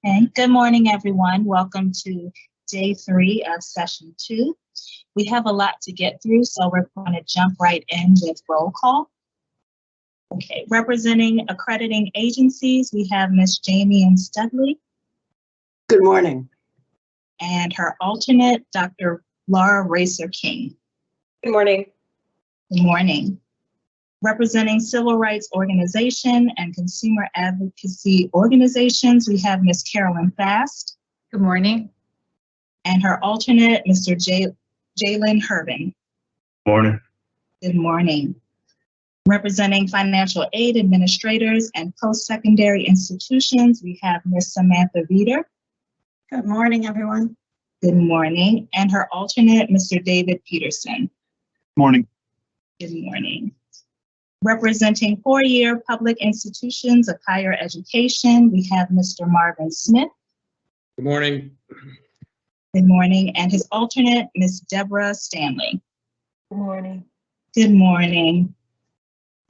Okay, good morning, everyone. Welcome to day 3 of session 2. We have a lot to get through, so we're going to jump right in with roll call. Okay, representing accrediting agencies, we have Ms. Jamie Ann Studley. Good morning. And her alternate, Dr. Laura Racer King. Good morning. Good morning. Representing civil rights organization and consumer advocacy organizations, we have Ms. Carolyn Fast. Good morning. And her alternate, Mr. Jalen Herbin. Morning. Good morning. Representing financial aid administrators and post-secondary institutions, we have Ms. Samantha Veeder. Good morning, everyone. Good morning. And her alternate, Mr. David Peterson. Morning. Good morning. Representing 4-year public institutions of higher education, we have Mr. Marvin Smith. Good morning. Good morning. And his alternate, Ms. Deborah Stanley. Good morning. Good morning.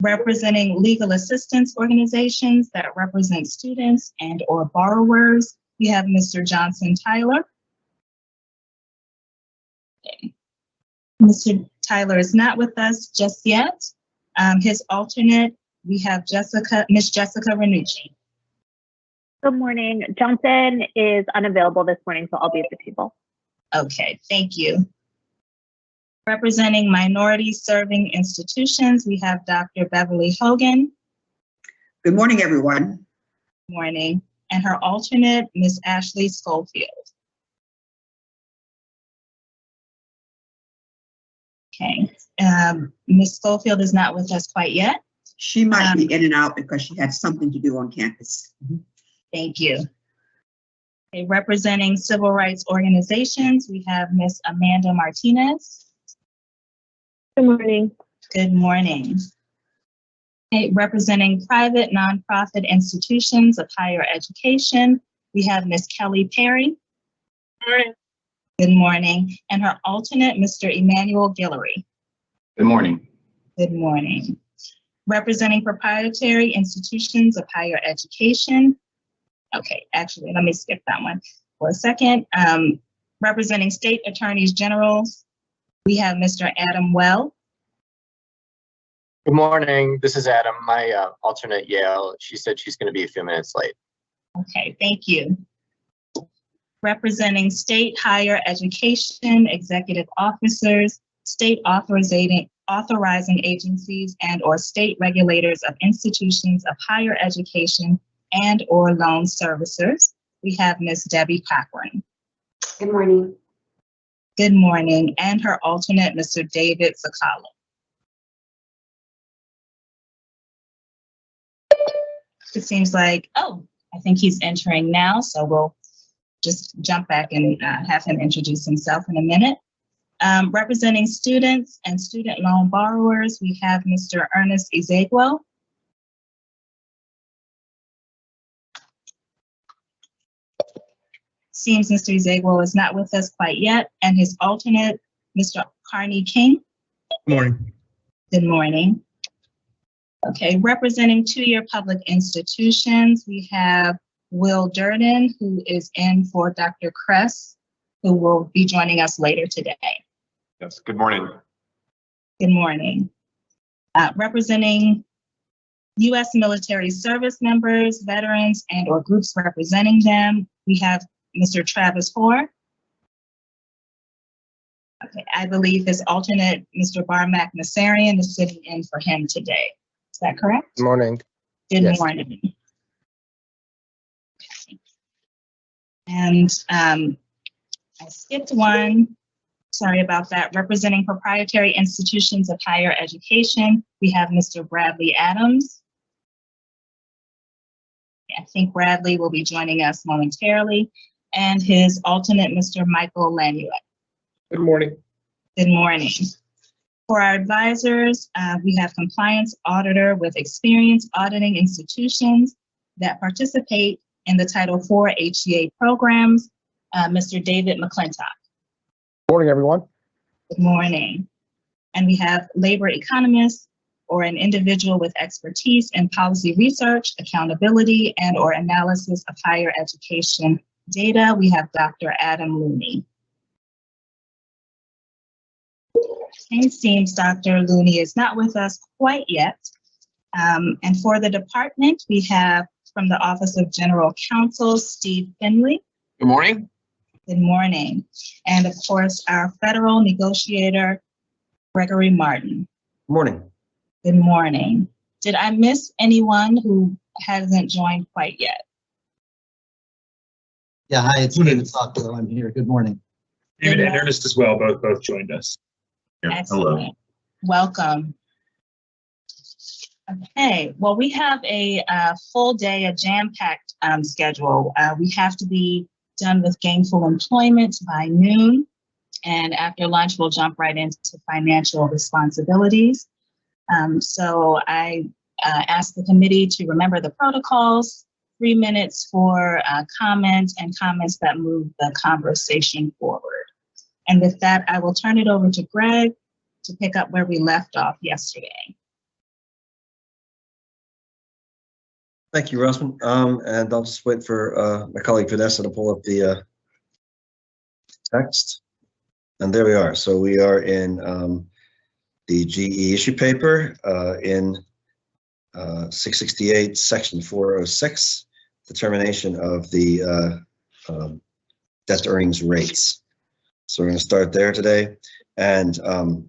Representing legal assistance organizations that represent students and or borrowers, we have Mr. Johnson Tyler. Okay. Mr. Tyler is not with us just yet. His alternate, we have Miss Jessica Renucci. Good morning. Johnson is unavailable this morning, so I'll be at the table. Okay, thank you. Representing minority serving institutions, we have Dr. Beverly Hogan. Good morning, everyone. Good morning. And her alternate, Ms. Ashley Schofield. Okay, Ms. Schofield is not with us quite yet. She might be in and out because she had something to do on campus. Thank you. Okay, representing civil rights organizations, we have Ms. Amanda Martinez. Good morning. Good morning. Okay, representing private nonprofit institutions of higher education, we have Ms. Kelly Perry. Good morning. Good morning. And her alternate, Mr. Emmanuel Guillory. Good morning. Good morning. Representing proprietary institutions of higher education. Okay, actually, let me skip that one for a second. Representing state attorneys generals, we have Mr. Adam Well. Good morning. This is Adam, my alternate Yale. She said she's going to be a few minutes late. Okay, thank you. Representing state higher education executive officers, state authorizing agencies and or state regulators of institutions of higher education and or loan servicers, we have Ms. Debbie Cochran. Good morning. Good morning. And her alternate, Mr. David Sakala. It seems like, oh, I think he's entering now, so we'll just jump back and have him introduce himself in a minute. Representing students and student loan borrowers, we have Mr. Ernest Ezegwell. Seems Mr. Ezegwell is not with us quite yet, and his alternate, Mr. Carney King. Good morning. Good morning. Okay, representing 2-year public institutions, we have Will Durden, who is in for Dr. Kress, who will be joining us later today. Yes, good morning. Good morning. Representing U.S. military service members, veterans, and or groups representing them, we have Mr. Travis Hoare. Okay, I believe his alternate, Mr. Barmack Nassarian, is sitting in for him today. Is that correct? Good morning. Good Yes. morning. Okay. And I skipped one. Sorry about that. Representing proprietary institutions of higher education, we have Mr. Bradley Adams. I think Bradley will be joining us momentarily, and his alternate, Mr. Michael Lanuet. Good morning. Good morning. For our advisors, we have compliance auditor with experience auditing institutions that participate in the Title IV HCA programs, Mr. David McClintock. Morning, everyone. Good morning. And we have labor economist or an individual with expertise in policy research, accountability, and or analysis of higher education data, we have Dr. Adam Looney. It seems Dr. Looney is not with us quite yet. And for the department, we have from the Office of General Counsel, Steve Finley. Good morning. Good morning. And of course, our federal negotiator, Gregory Martin. Good morning. Good morning. Did I miss anyone who hasn't joined quite yet? Yeah, hi, it's David Socko. I'm here. Good morning. David and Ernest as well, both joined us. Excellent. Welcome. Okay, well, we have a full day, a jam-packed schedule. We have to be done with gainful employment by noon. And after lunch, we'll jump right into financial responsibilities. So I asked the committee to remember the protocols, 3 minutes for comments and comments that move the conversation forward. And with that, I will turn it over to Greg to pick up where we left off yesterday. Thank you, Rosamond. And I'll just wait for my colleague Vanessa to pull up the text. And there we are. So we are in the GE issue paper in 668, section 406, determination of the debt to earnings rates. So we're going to start there today. And let's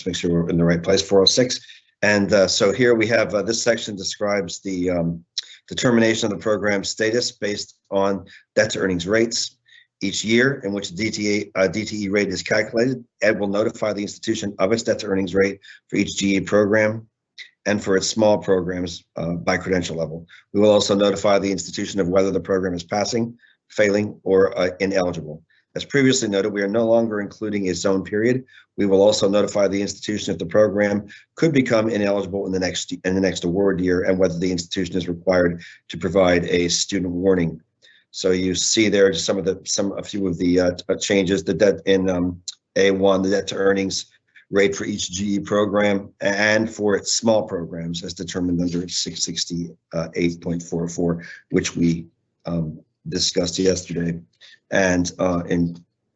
make sure we're in the right place, 406. And so here we have this section describes the determination of the program status based on debt to earnings rates. Each year in which the DTE rate is calculated, Ed will notify the institution of its debt to earnings rate for each GE program and for its small programs by credential level. We will also notify the institution of whether the program is passing, failing, or ineligible. As previously noted, we are no longer including a zone period. We will also notify the institution if the program could become ineligible in the next award year and whether the institution is required to provide a student warning. So you see there just a few of the changes. The debt in A1, the debt to earnings rate for each GE program and for its small programs as determined under 668.44, which we discussed yesterday. And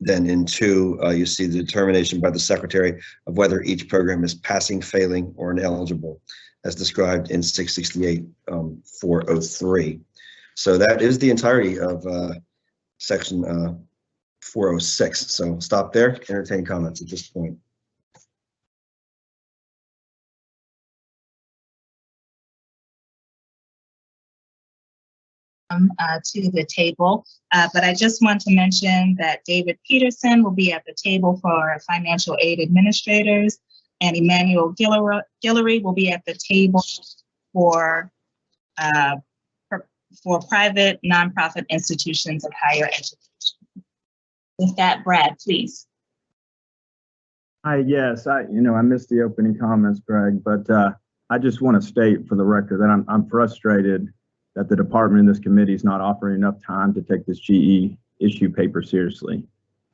then in 2, you see the determination by the secretary of whether each program is passing, failing, or ineligible, as described in 668.403. So that is the entirety of section 406. So stop there, entertain comments at this point. To the table, but I just want to mention that David Peterson will be at the table for financial aid administrators, and Emmanuel Guillory will be at the table for private nonprofit institutions of higher education. With that, Brad, please. Yes, I missed the opening comments, Greg, but I just want to state for the record that I'm frustrated that the department and this committee is not offering enough time to take this GE issue paper seriously.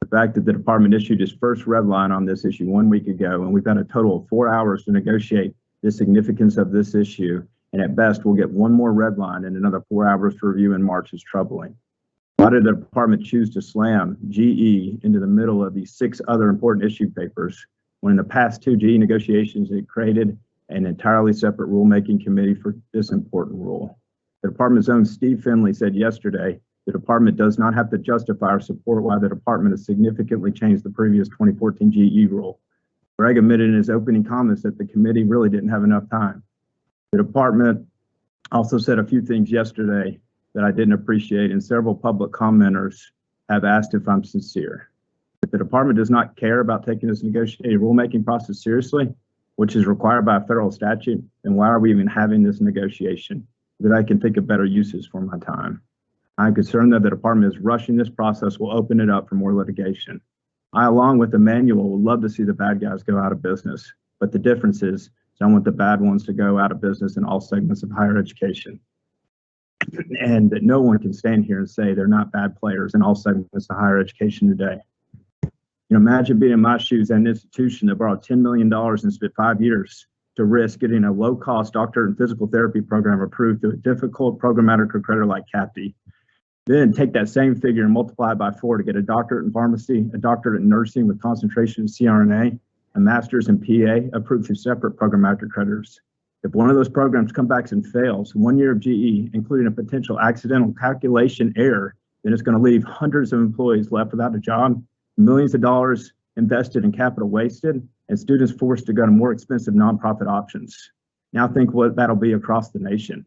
The fact that the department issued its first red line on this issue 1 week ago, and we've had a total of 4 hours to negotiate the significance of this issue, and at best we'll get one more red line and another 4 hours to review in March is troubling. Why did the department choose to slam GE into the middle of these 6 other important issue papers when in the past 2 GE negotiations it created an entirely separate rulemaking committee for this important rule? The department's own Steve Finley said yesterday, the department does not have to justify or support why the department has significantly changed the previous 2014 GE rule. Greg admitted in his opening comments that the committee really didn't have enough time. The department also said a few things yesterday that I didn't appreciate, and several public commenters have asked if I'm sincere. If the department does not care about taking this negotiated rulemaking process seriously, which is required by a federal statute, then why are we even having this negotiation? That I can think of better uses for my time. I'm concerned that the department is rushing this process will open it up for more litigation. I, along with Emmanuel, would love to see the bad guys go out of business, but the difference is I want the bad ones to go out of business in all segments of higher education. and that no one can stand here and say they're not bad players in all segments of higher education today. You know, imagine being in my shoes at an institution that borrowed $10 million and spent 5 years to risk getting a low-cost doctorate in physical therapy program approved through a difficult programmatic accreditor like CAPTE. Then take that same figure and multiply it by 4 to get a doctorate in pharmacy, a doctorate in nursing with concentration in CRNA, a master's in PA approved through separate programmatic accreditors. If one of those programs comes back and fails, 1 year of GE, including a potential accidental calculation error, then it's going to leave hundreds of employees left without a job, millions of dollars invested in capital wasted, and students forced to go to more expensive nonprofit options. Now think what that'll be across the nation.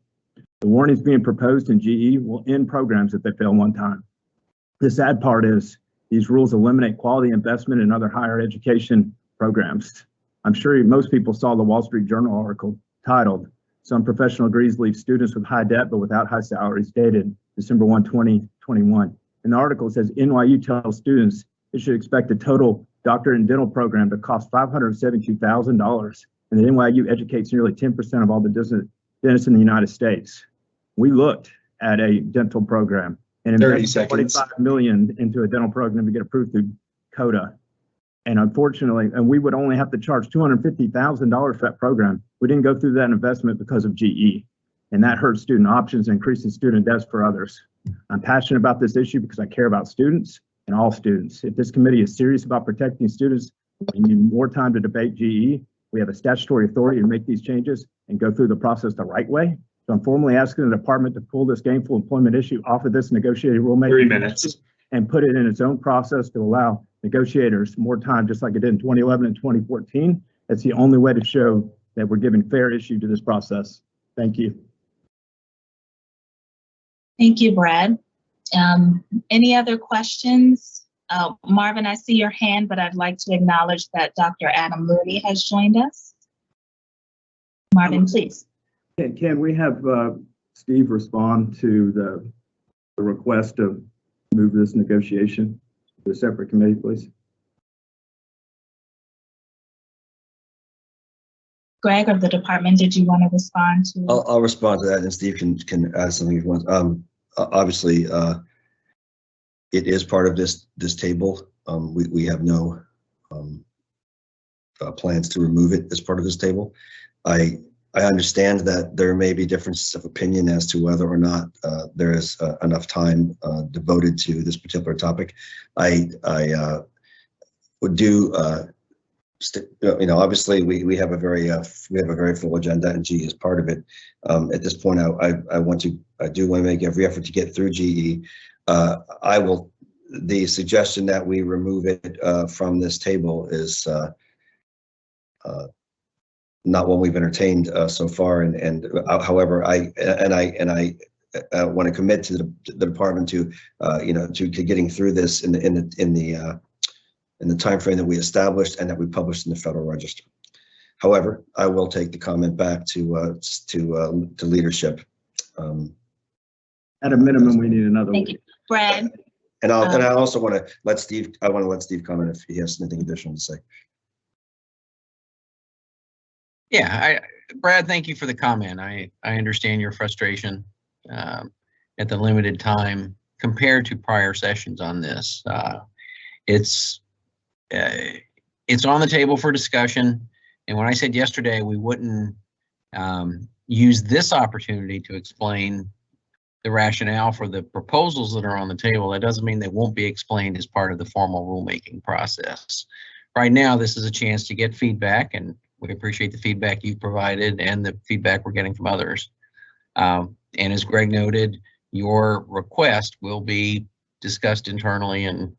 The warnings being proposed in GE will end programs if they fail one time. The sad part is these rules eliminate quality investment in other higher education programs. I'm sure most people saw the Wall Street Journal article titled, "Some Professional Degrees Leave Students with High Debt but Without High Salaries," dated December 1, 2021. And the article says NYU tells students they should expect a total doctorate in dental program to cost $572,000, and that NYU educates nearly 10% of all the dentists in the United States. We looked at a dental program and invested $45 million into a dental program to get approved through CODA. And unfortunately, and we would only have to charge $250,000 for that program. We didn't go through that investment because of GE. And that hurts student options and increases student debts for others. I'm passionate about this issue because I care about students and all students. If this committee is serious about protecting students, we need more time to debate GE. We have a statutory authority to make these changes and go through the process the right way. So I'm formally asking the department to pull this gainful employment issue off of this negotiated rulemaking 3 minutes. and put it in its own process to allow negotiators more time, just like it did in 2011 and 2014. That's the only way to show that we're giving fair issue to this process. Thank you. Thank you, Brad. Any other questions? Marvin, I see your hand, but I'd like to acknowledge that Dr. Adam Mooney has joined us. Marvin, please. Can we have Steve respond to the request to move this negotiation to a separate committee, please? Greg of the department, did you want to respond to? I'll respond to that, and Steve can add something if he wants. Obviously, it is part of this table. We have no plans to remove it as part of this table. I understand that there may be differences of opinion as to whether or not there is enough time devoted to this particular topic. I would do. Obviously we have a very full agenda, and GE is part of it. At this point, I do want to make every effort to get through GE. The suggestion that we remove it from this table is not one we've entertained so far. However, I want to commit to the department to getting through this in the time frame that we established and that we published in the Federal Register. However, I will take the comment back to leadership. At a minimum, we need another Thank week. you, Brad. And I also want to let Steve. I want to let Steve comment if he has anything additional to say. Yeah, Brad, thank you for the comment. I understand your frustration at the limited time compared to prior sessions on this. It's on the table for discussion. And when I said yesterday we wouldn't use this opportunity to explain the rationale for the proposals that are on the table, that doesn't mean they won't be explained as part of the formal rulemaking process. Right now, this is a chance to get feedback, and we appreciate the feedback you've provided and the feedback we're getting from others. And as Greg noted, your request will be discussed internally, and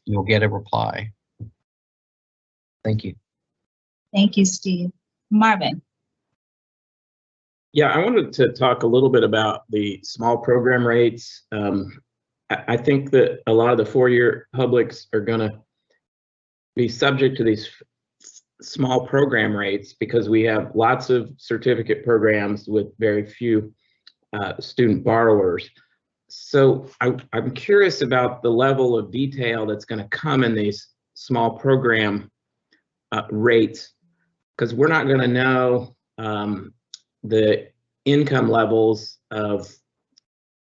you'll get a reply. Thank you. Thank you, Steve. Marvin. Yeah, I wanted to talk a little bit about the small program rates. I think that a lot of the four-year publics are going to be subject to these small program rates because we have lots of certificate programs with very few student borrowers. So I'm curious about the level of detail that's going to come in these small program rates, because we're not going to know the income levels of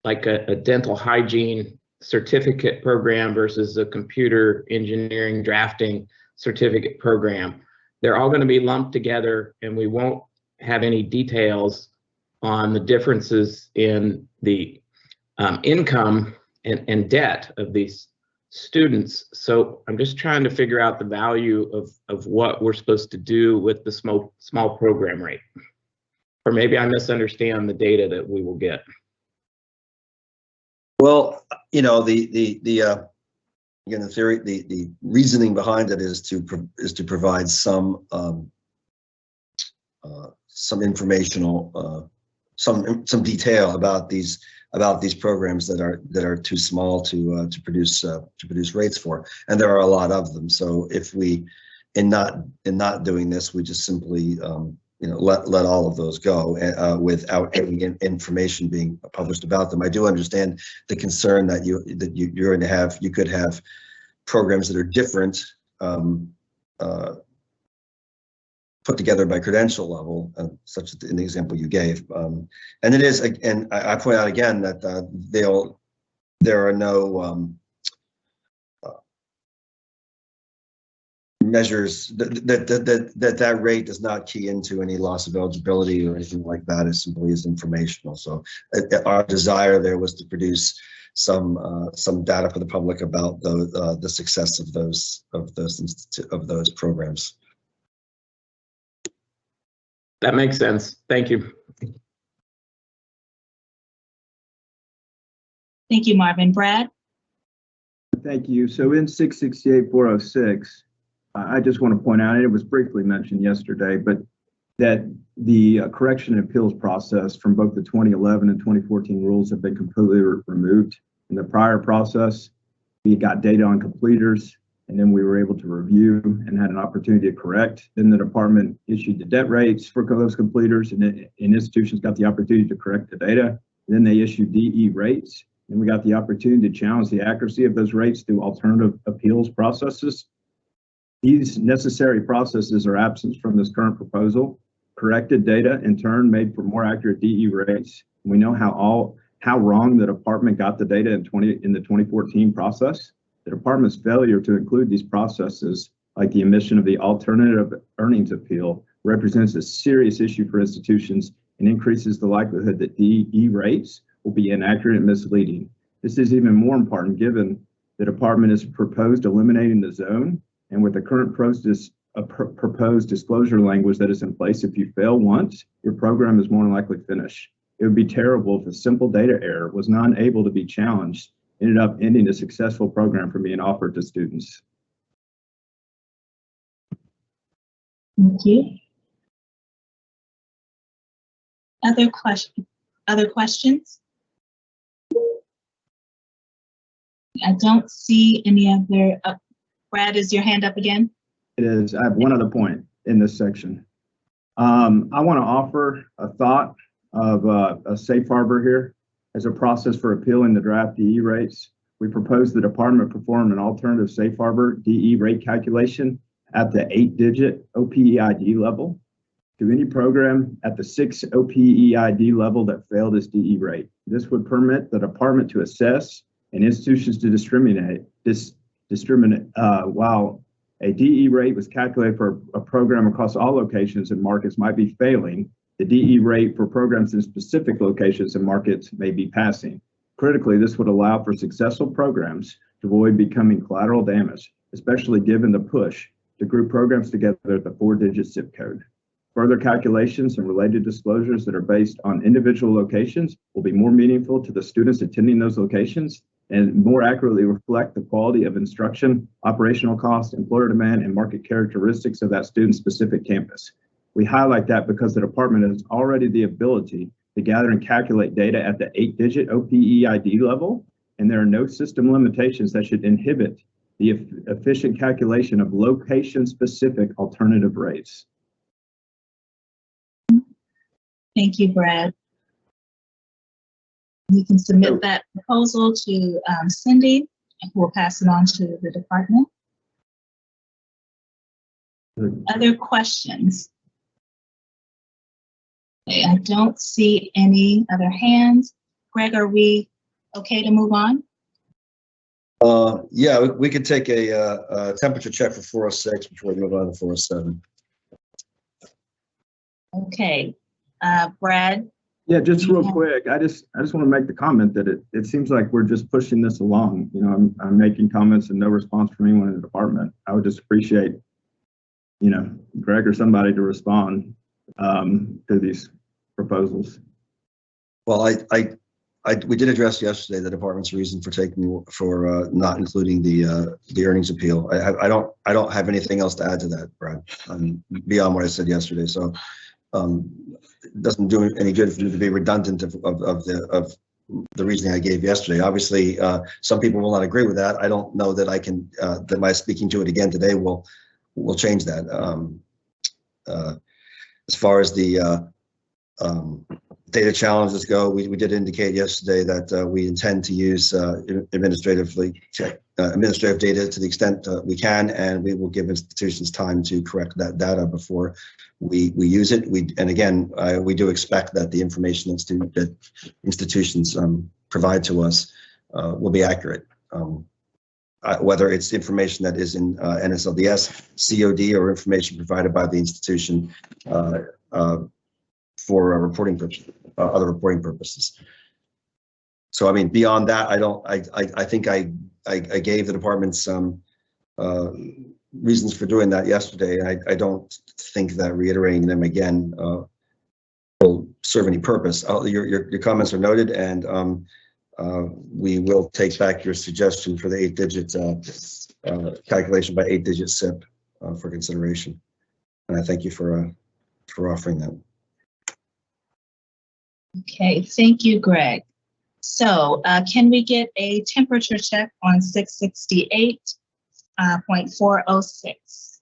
like a dental hygiene certificate program versus a computer engineering drafting certificate program. They're all going to be lumped together, and we won't have any details on the differences in the income and debt of these students. So I'm just trying to figure out the value of what we're supposed to do with the small program rate. Or maybe I misunderstand the data that we will get. Well, you know, again, the theory, the reasoning behind it is to provide some informational, some detail about these programs that are too small to produce rates for, and there are a lot of them. So if we, in not doing this, we just simply let all of those go without any information being published about them. I do understand the concern that you're going to have. You could have programs that are different, put together by credential level, such as in the example you gave. And it is, and I point out again that there are no measures that rate does not key into any loss of eligibility or anything like that. It simply is informational. So our desire there was to produce some data for the public about the success of those programs. That makes sense. Thank you. Thank you, Marvin. Brad? Thank you. So in 668-406, I just want to point out, and it was briefly mentioned yesterday, but that the correction and appeals process from both the 2011 and 2014 rules have been completely removed. In the prior process, we got data on completers, and then we were able to review and had an opportunity to correct. Then the department issued the debt rates for those completers, and institutions got the opportunity to correct the data. And then they issued DE rates, and we got the opportunity to challenge the accuracy of those rates through alternative appeals processes. These necessary processes are absent from this current proposal. Corrected data, in turn, made for more accurate DE rates. We know how wrong the department got the data in the 2014 process. The department's failure to include these processes, like the omission of the alternative earnings appeal, represents a serious issue for institutions and increases the likelihood that DE rates will be inaccurate and misleading. This is even more important given the department has proposed eliminating the zone, and with the current proposed disclosure language that is in place, if you fail once, your program is more than likely finished. It would be terrible if a simple data error was not able to be challenged, ended up ending a successful program from being offered to students. Thank you. Other questions? I don't see any other. Brad, is your hand up again? It is. I have one other point in this section. I want to offer a thought of a safe harbor here. As a process for appealing the draft DE rates, we propose the department perform an alternative safe harbor DE rate calculation at the 8-digit OPEID level to any program at the 6 OPEID level that failed its DE rate. This would permit the department to assess and institutions to discriminate while a DE rate was calculated for a program across all locations and markets might be failing. The DE rate for programs in specific locations and markets may be passing. Critically, this would allow for successful programs to avoid becoming collateral damage, especially given the push to group programs together at the 4-digit zip code. Further calculations and related disclosures that are based on individual locations will be more meaningful to the students attending those locations and more accurately reflect the quality of instruction, operational costs, employer demand, and market characteristics of that student-specific campus. We highlight that because the department has already the ability to gather and calculate data at the 8-digit OPEID level, and there are no system limitations that should inhibit the efficient calculation of location-specific alternative rates. Thank you, Brad. You can submit that proposal to Cindy, and we'll pass it on to the department. Other questions? Okay, I don't see any other hands. Greg, are we okay to move on? Yeah, we could take a temperature check for 406 before we move on to 407. Okay, Brad, Yeah, just real quick, I just want to make the comment that it seems like we're just pushing this along. You know, I'm making comments and no response from anyone in the department. I would just appreciate, you know, Greg or somebody to respond to these proposals. Well, we did address yesterday the department's reason for not including the earnings appeal. I don't have anything else to add to that, Brad, beyond what I said yesterday. So it doesn't do any good for you to be redundant of the reasoning I gave yesterday. Obviously, some people will not agree with that. I don't know that I can that my speaking to it again today will change that. As far as the data challenges go, we did indicate yesterday that we intend to use administrative data to the extent we can, and we will give institutions time to correct that data before we use it. And again, we do expect that the information that institutions provide to us will be accurate. Whether it's information that is in NSLDS, COD, or information provided by the institution for reporting purposes, other reporting purposes. So, I mean, beyond that, I think I gave the department some reasons for doing that yesterday. I don't think that reiterating them again will serve any purpose. Your comments are noted, and we will take back your suggestion for the 8-digit calculation by 8-digit SIP for consideration. And I thank you for offering that. Okay, thank you, Greg. So can we get a temperature check on 668.406?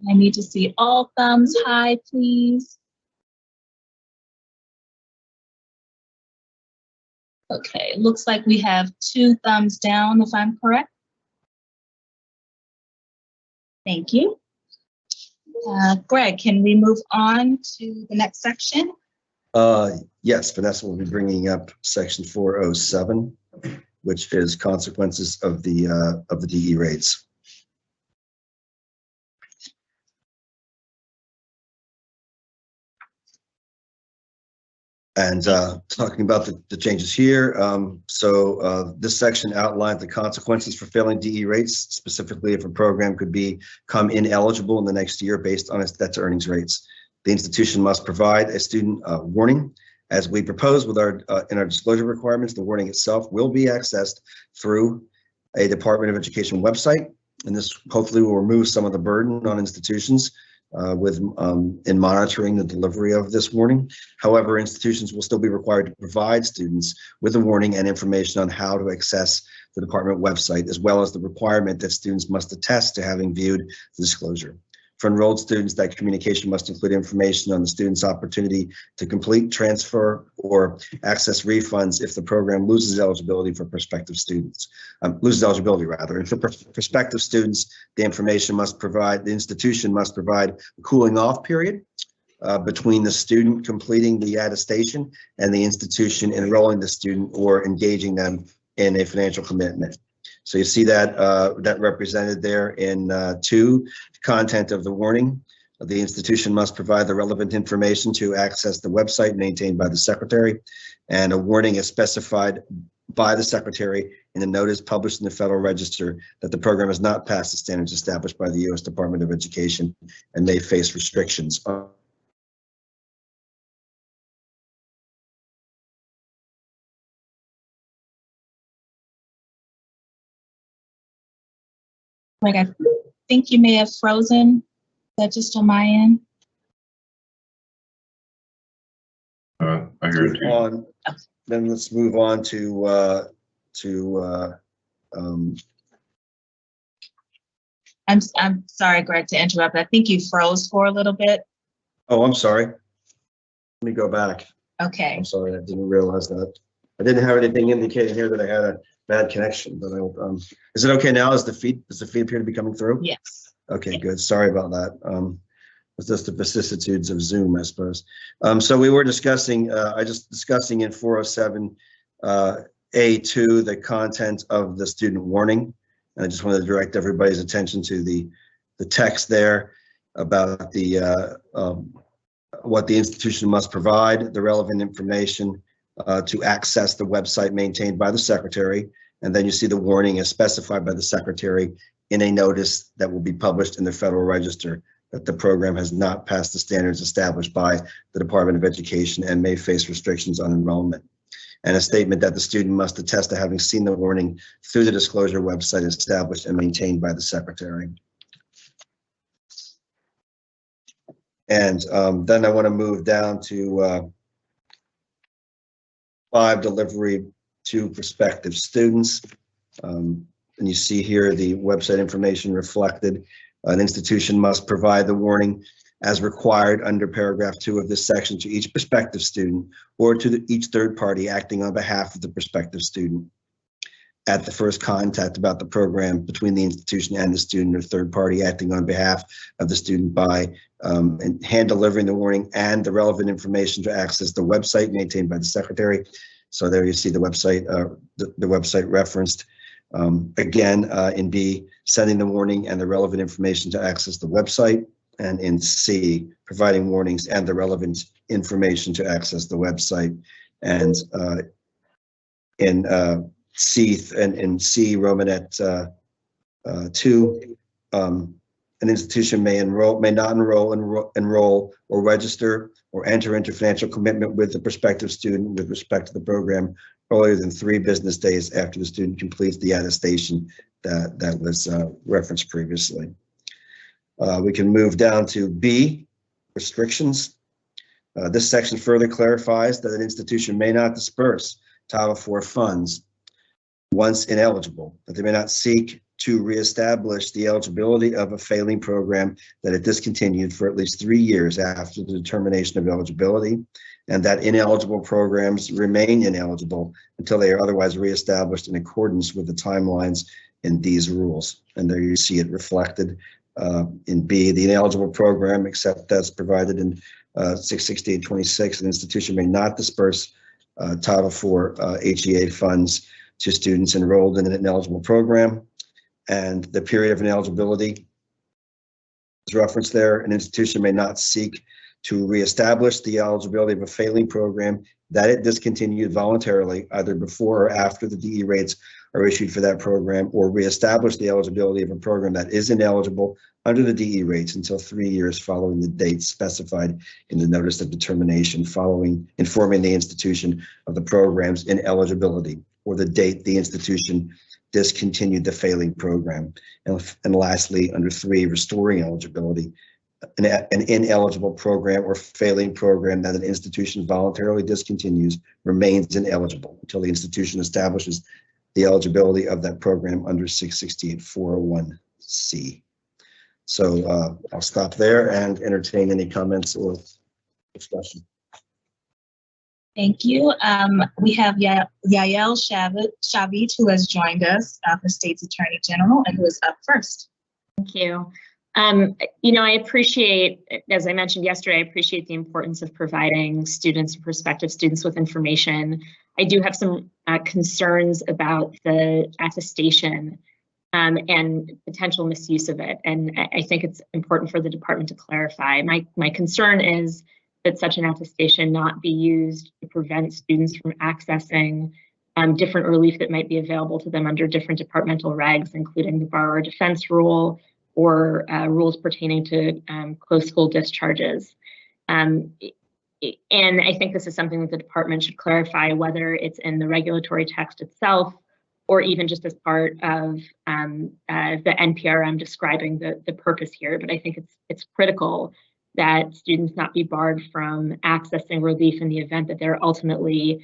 I need to see all thumbs high, please. Okay, looks like we have 2 thumbs down, if I'm correct. Thank you. Greg, can we move on to the next section? Yes, Vanessa will be bringing up section 407, which is consequences of the DE rates. And talking about the changes here, this section outlined the consequences for failing DE rates, specifically if a program could become ineligible in the next year based on its debt to earnings rates. The institution must provide a student warning. As we propose with in our disclosure requirements, the warning itself will be accessed through a Department of Education website, and this hopefully will remove some of the burden on institutions in monitoring the delivery of this warning. However, institutions will still be required to provide students with a warning and information on how to access the department website, as well as the requirement that students must attest to having viewed the disclosure. For enrolled students, that communication must include information on the student's opportunity to complete, transfer, or access refunds if the program loses eligibility for prospective students. And for prospective students, the institution must provide a cooling off period between the student completing the attestation and the institution enrolling the student or engaging them in a financial commitment. So you see that represented there in 2, content of the warning. The institution must provide the relevant information to access the website maintained by the secretary, and a warning is specified by the secretary in the notice published in the Federal Register that the program has not passed the standards established by the U.S. Department of Education and may face restrictions. Like, I think you may have frozen. Is that just on my end? I heard you. Then let's move on to I'm sorry, Greg, to interrupt. I think you froze for a little bit. oh, I'm sorry. Let me go back. Okay. I'm sorry, I didn't realize that. I didn't have anything indicating here that I had a bad connection, but is it okay now? Does the feed appear to be coming through? Yes. Okay, good. Sorry about that. It's just the vicissitudes of Zoom, I suppose. So we were discussing, discussing in 407 A2, the content of the student warning. And I just wanted to direct everybody's attention to the text there about the what the institution must provide, the relevant information to access the website maintained by the secretary. And then you see the warning as specified by the secretary in a notice that will be published in the Federal Register that the program has not passed the standards established by the Department of Education and may face restrictions on enrollment. And a statement that the student must attest to having seen the warning through the disclosure website established and maintained by the secretary. And then I want to move down to 5, delivery to prospective students. And you see here the website information reflected. An institution must provide the warning as required under paragraph 2 of this section to each prospective student or to each third party acting on behalf of the prospective student at the first contact about the program between the institution and the student, or third party acting on behalf of the student by hand delivering the warning and the relevant information to access the website maintained by the secretary. So there you see the website, the website referenced. Again, in B, sending the warning and the relevant information to access the website. And in C, providing warnings and the relevant information to access the website. And in C Romanet 2, an institution may not enroll or register or enter into financial commitment with the prospective student with respect to the program earlier than 3 business days after the student completes the attestation that was referenced previously. We can move down to B, restrictions. This section further clarifies that an institution may not disperse Title IV funds once ineligible, that they may not seek to reestablish the eligibility of a failing program that it discontinued for at least 3 years after the determination of eligibility, and that ineligible programs remain ineligible until they are otherwise reestablished in accordance with the timelines in these rules. And there you see it reflected in B, the ineligible program, except as provided in 66826, an institution may not disperse Title IV HEA funds to students enrolled in an ineligible program. And the period of ineligibility is referenced there. An institution may not seek to reestablish the eligibility of a failing program that it discontinued voluntarily, either before or after the DE rates are issued for that program, or reestablish the eligibility of a program that is ineligible under the DE rates until 3 years following the date specified in the notice of determination, informing the institution of the program's ineligibility or the date the institution discontinued the failing program. And lastly, under 3, restoring eligibility, an ineligible program or failing program that an institution voluntarily discontinues remains ineligible until the institution establishes the eligibility of that program under 668-401C. So I'll stop there and entertain any comments or discussion. Thank you. We have Yael Shavit, who has joined us for State's Attorney General and who is up first. Thank you. You know, I appreciate, as I mentioned yesterday, I appreciate the importance of providing students and prospective students with information. I do have some concerns about the attestation and potential misuse of it. And I think it's important for the department to clarify. My concern is that such an attestation not be used to prevent students from accessing different relief that might be available to them under different departmental regs, including the borrower defense rule or rules pertaining to closed school discharges. And I think this is something that the department should clarify, whether it's in the regulatory text itself or even just as part of the NPRM describing the purpose here. But I think it's critical that students not be barred from accessing relief in the event that they're ultimately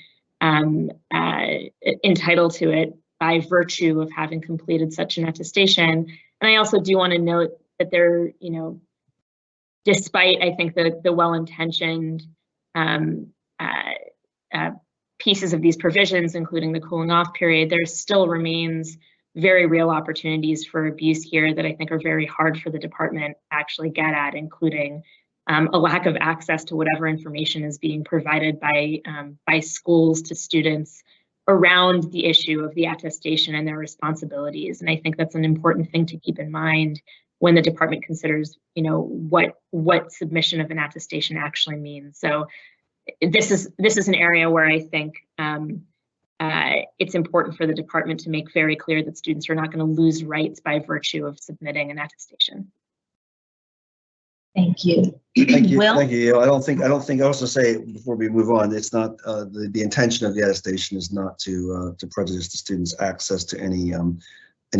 entitled to it by virtue of having completed such an attestation. And I also do want to note that there, you know, despite I think the well-intentioned pieces of these provisions, including the cooling off period, there still remains very real opportunities for abuse here that I think are very hard for the department to actually get at, including a lack of access to whatever information is being provided by schools to students around the issue of the attestation and their responsibilities. And I think that's an important thing to keep in mind when the department considers, what submission of an attestation actually means. So this is an area where I think it's important for the department to make very clear that students are not going to lose rights by virtue of submitting an attestation. Thank you. Thank you. Will? Thank you. I don't think, I also say before we move on, it's not, the intention of the attestation is not to prejudice the student's access to any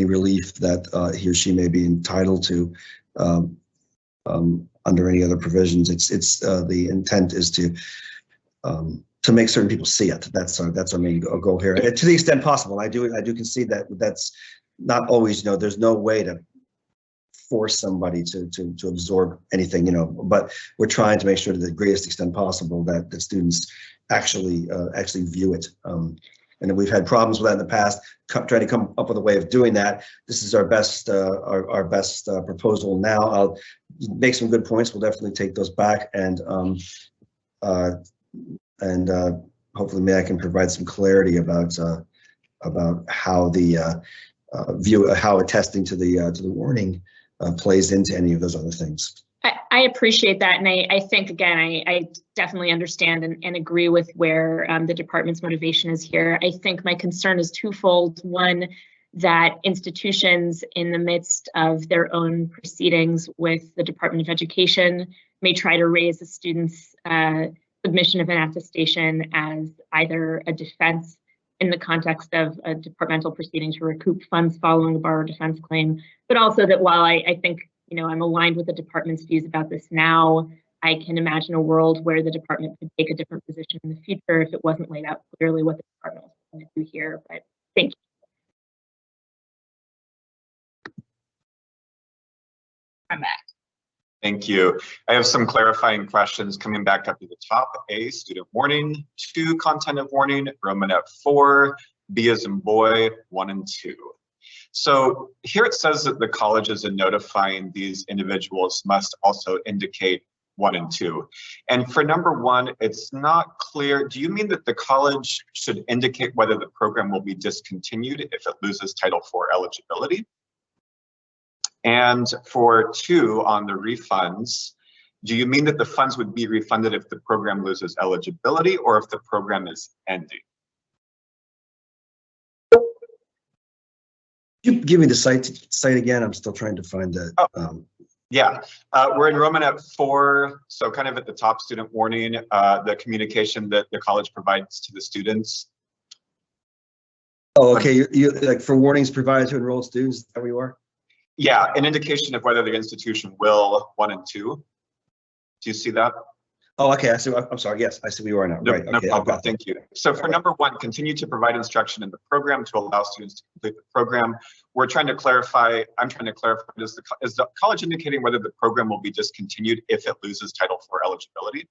relief that he or she may be entitled to under any other provisions. It's the intent is to make certain people see it. That's our main goal here, and to the extent possible. I do concede that that's not always, there's no way to force somebody to absorb anything, but we're trying to make sure to the greatest extent possible that the students actually view it. And we've had problems with that in the past, trying to come up with a way of doing that. This is our best proposal now. I'll make some good points. We'll definitely take those back, and hopefully I can provide some clarity about how the how attesting to the warning plays into any of those other things. I appreciate that, and I think, again, I definitely understand and agree with where the department's motivation is here. I think my concern is twofold. One, that institutions in the midst of their own proceedings with the Department of Education may try to raise the student's submission of an attestation as either a defense in the context of a departmental proceeding to recoup funds following a borrower defense claim, but also that while I think I'm aligned with the department's views about this now, I can imagine a world where the department could take a different position in the future if it wasn't laid out clearly what the department was going to do here. But thank you. I'm back. Thank you. I have some clarifying questions coming back up to the top. A, student warning. 2, content of warning. Romanet 4, B as in boy, 1 and 2. So here it says that the colleges in notifying these individuals must also indicate 1 and 2. And for number 1, it's not clear. Do you mean that the college should indicate whether the program will be discontinued if it loses Title IV eligibility? And for 2, on the refunds, do you mean that the funds would be refunded if the program loses eligibility or if the program is ending? You give me the site again. I'm still trying to find that. Yeah, we're in Romanet 4, so kind of at the top, student warning, the communication that the college provides to the students. Oh, okay. You like for warnings provided to enrolled students. Is that where you are? Yeah, an indication of whether the institution will 1 and 2. Do you see that? Oh, okay. I see. I'm sorry. Yes, I see where you are now. No, right. no Okay, problem. Thank you. So for number 1, continue to provide instruction in the program to allow students to complete the program. We're trying to clarify. I'm trying to clarify. Is the college indicating whether the program will be discontinued if it loses Title IV eligibility?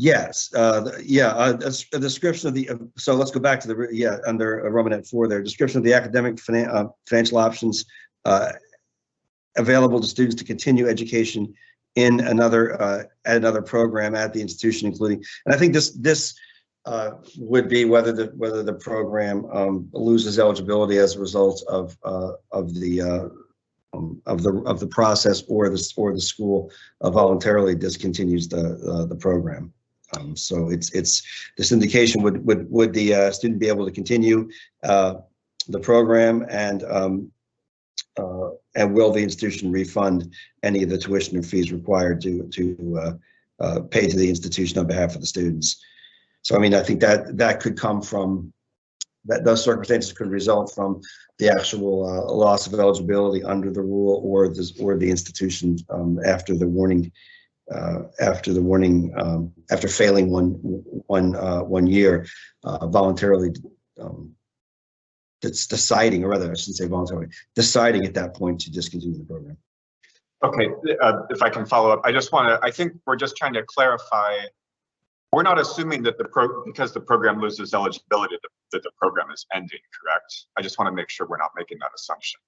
Yes. A description of the. So let's go back to the under Romanet 4 there. Description of the academic financial options available to students to continue education in another program at the institution, including. And I think this would be whether the program loses eligibility as a result of the process or the school voluntarily discontinues the program. So it's this indication would the student be able to continue the program, and will the institution refund any of the tuition or fees required to pay to the institution on behalf of the students? So I mean, I think that could come from those circumstances could result from the actual loss of eligibility under the rule or the institution after the warning. After failing one year, voluntarily that's deciding, or rather I shouldn't say voluntarily, deciding at that point to discontinue the program. Okay, if I can follow up, I think we're just trying to clarify. We're not assuming that because the program loses eligibility that the program is ending, correct? I just want to make sure we're not making that assumption.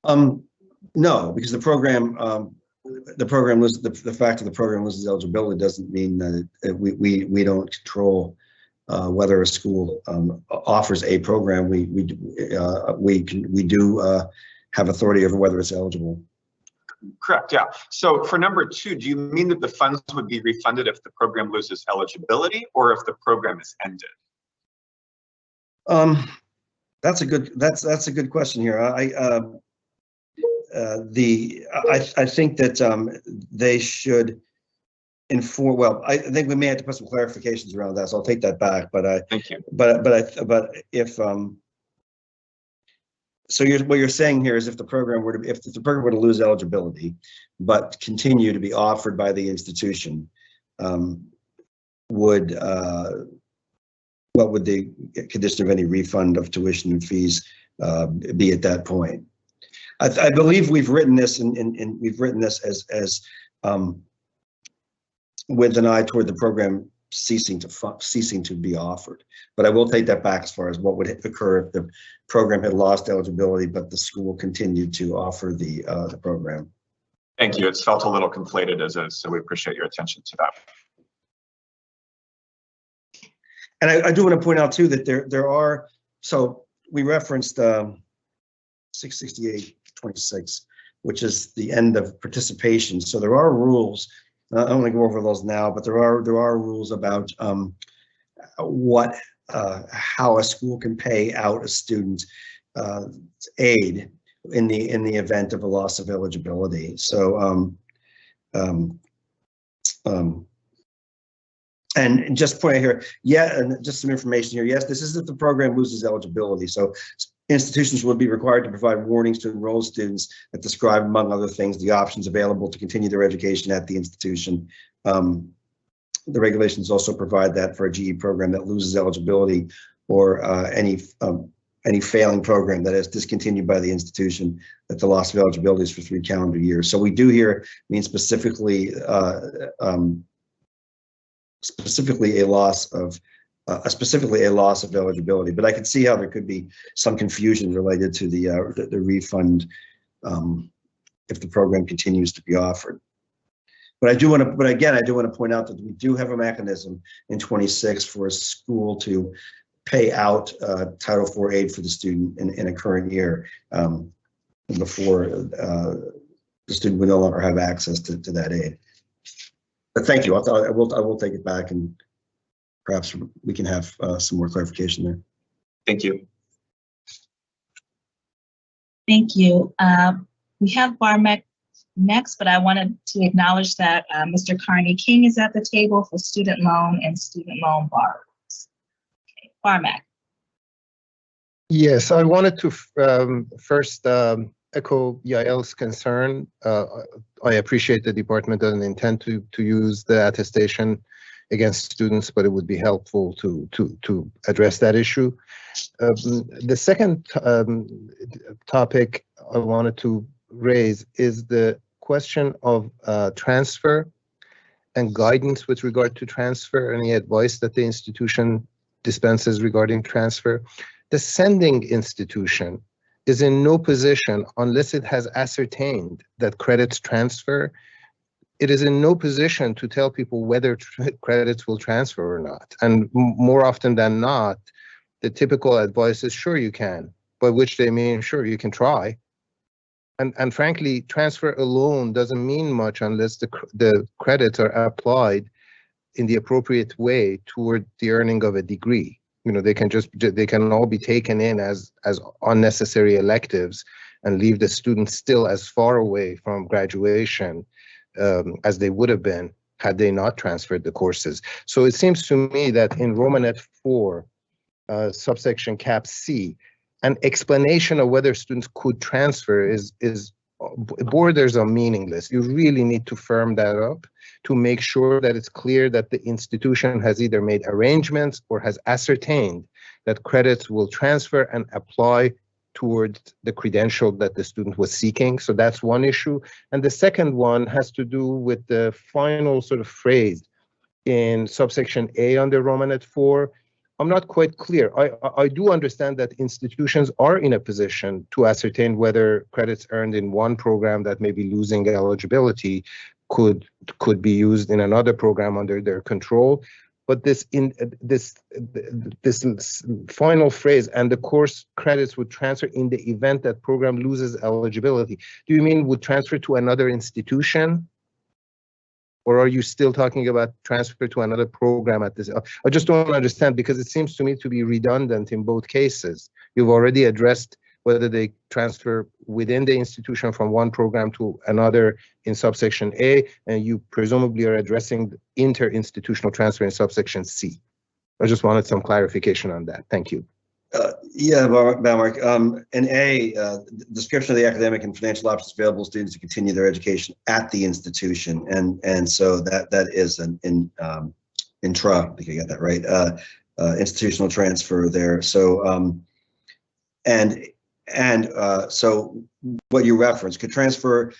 No, because the program loses, the fact of the program loses eligibility doesn't mean that we don't control whether a school offers a program. We do have authority over whether it's eligible. Correct, yeah. So for number 2, do you mean that the funds would be refunded if the program loses eligibility or if the program is ended? That's a good question here. I think that they should inform. Well, I think we may have to put some clarifications around that, so I'll take that back. But thank you. But if so, what you're saying here is if the program were to lose eligibility, but continue to be offered by the institution, what would the condition of any refund of tuition and fees be at that point? I believe we've written this and we've written this as with an eye toward the program ceasing to be offered. But I will take that back as far as what would occur if the program had lost eligibility, but the school continued to offer the program. Thank you. It's felt a little conflated as is, so we appreciate your attention to that. And I do want to point out too that there are, so we referenced 668.26, which is the end of participation. So there are rules. I don't want to go over those now, but there are rules about how a school can pay out a student aid in the event of a loss of eligibility. So and just point out here, and just some information here. Yes, this is if the program loses eligibility. So institutions would be required to provide warnings to enrolled students that describe, among other things, the options available to continue their education at the institution. The regulations also provide that for a GE program that loses eligibility or any failing program that is discontinued by the institution, that the loss of eligibility is for 3 calendar years. So we do here mean specifically a loss of eligibility, but I can see how there could be some confusion related to the refund if the program continues to be offered. But I do want to point out that we do have a mechanism in 26 for a school to pay out Title IV aid for the student in a current year before the student would no longer have access to that aid. But thank you. I will take it back, and perhaps we can have some more clarification there. Thank you. Thank you. We have Barmek next, but I wanted to acknowledge that Mr. Carney King is at the table for student loan and student loan borrowers. Okay, Barmek. Yes, I wanted to first echo Yael's concern. I appreciate the department doesn't intend to use the attestation against students, but it would be helpful to address that issue. The second topic I wanted to raise is the question of transfer and guidance with regard to transfer, any advice that the institution dispenses regarding transfer. The sending institution is in no position, unless it has ascertained that credits transfer, it is in no position to tell people whether credits will transfer or not. And more often than not, the typical advice is, sure you can, by which they mean, sure, you can try. And frankly, transfer alone doesn't mean much unless the credits are applied in the appropriate way toward the earning of a degree. You know, they can all be taken in as unnecessary electives and leave the students still as far away from graduation as they would have been had they not transferred the courses. So it seems to me that in Romanet 4, subsection cap C, an explanation of whether students could transfer is borders on meaningless. You really need to firm that up to make sure that it's clear that the institution has either made arrangements or has ascertained that credits will transfer and apply towards the credential that the student was seeking. So that's one issue. And the second one has to do with the final sort of phrase in subsection A under Romanet 4. I'm not quite clear. I do understand that institutions are in a position to ascertain whether credits earned in one program that may be losing eligibility could be used in another program under their control. But this final phrase, and the course credits would transfer in the event that program loses eligibility. Do you mean would transfer to another institution? Or are you still talking about transfer to another program at this? I just don't understand, because it seems to me to be redundant in both cases. You've already addressed whether they transfer within the institution from one program to another in subsection A, and you presumably are addressing the inter-institutional transfer in subsection C. I just wanted some clarification on that. Thank you. Yeah, Balmark. In A, description of the academic and financial options available to students to continue their education at the institution, and so that is an intra. I think I got that right. Institutional transfer there. So so what you referenced could transfer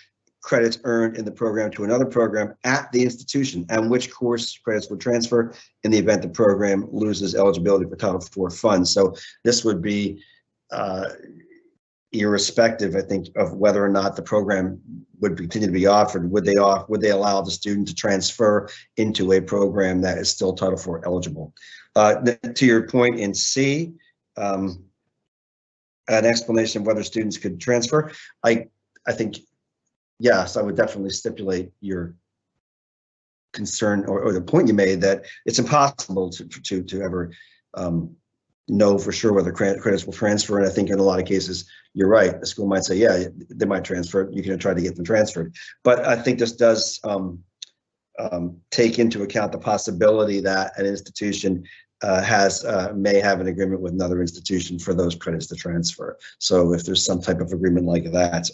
credits earned in the program to another program at the institution, and which course credits would transfer in the event the program loses eligibility for Title IV funds. So this would be irrespective, I think, of whether or not the program would continue to be offered. Would they allow the student to transfer into a program that is still Title IV eligible? To your point in C, an explanation of whether students could transfer. I think, yes, I would definitely stipulate your concern or the point you made that it's impossible to ever know for sure whether credits will transfer. And I think in a lot of cases, you're right. The school might say, yeah, they might transfer. You can try to get them transferred. But I think this does take into account the possibility that an institution may have an agreement with another institution for those credits to transfer. So if there's some type of agreement like that,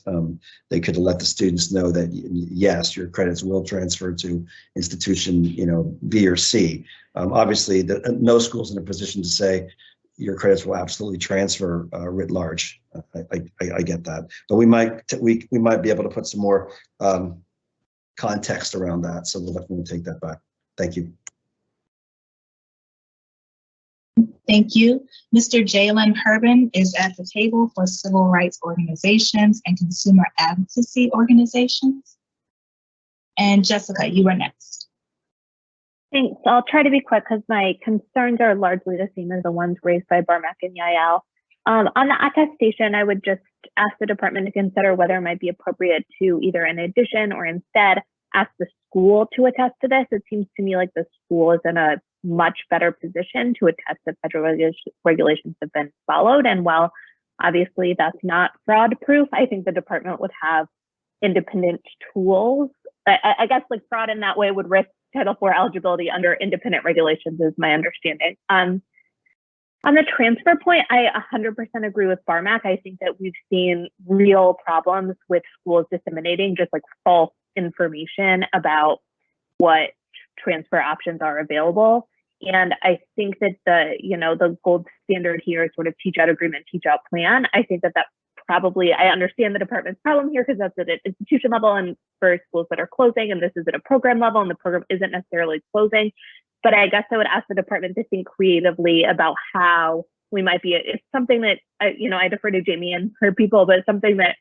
they could let the students know that yes, your credits will transfer to institution, B or C. Obviously, no school's in a position to say your credits will absolutely transfer writ large. I get that, but we might be able to put some more context around that. So we'll definitely take that back. Thank you. Thank you. Mr. Jalen Herbin is at the table for civil rights organizations and consumer advocacy organizations. And Jessica, you are next. Thanks. I'll try to be quick because my concerns are largely the same as the ones raised by Barmak and Yael. On the attestation, I would just ask the department to consider whether it might be appropriate to either in addition or instead ask the school to attest to this. It seems to me like the school is in a much better position to attest that federal regulations have been followed. And while obviously that's not fraud proof, I think the department would have independent tools. I guess like fraud in that way would risk Title IV eligibility under independent regulations is my understanding. On the transfer point, I 100% agree with Barmak. I think that we've seen real problems with schools disseminating just like false information about what transfer options are available. And I think that the gold standard here is sort of teach out agreement, teach out plan. I think that probably, I understand the department's problem here because that's at an institution level and for schools that are closing, and this is at a program level and the program isn't necessarily closing. But I guess I would ask the department to think creatively about how we might be, it's something that, I defer to Jamie and her people, but it's something that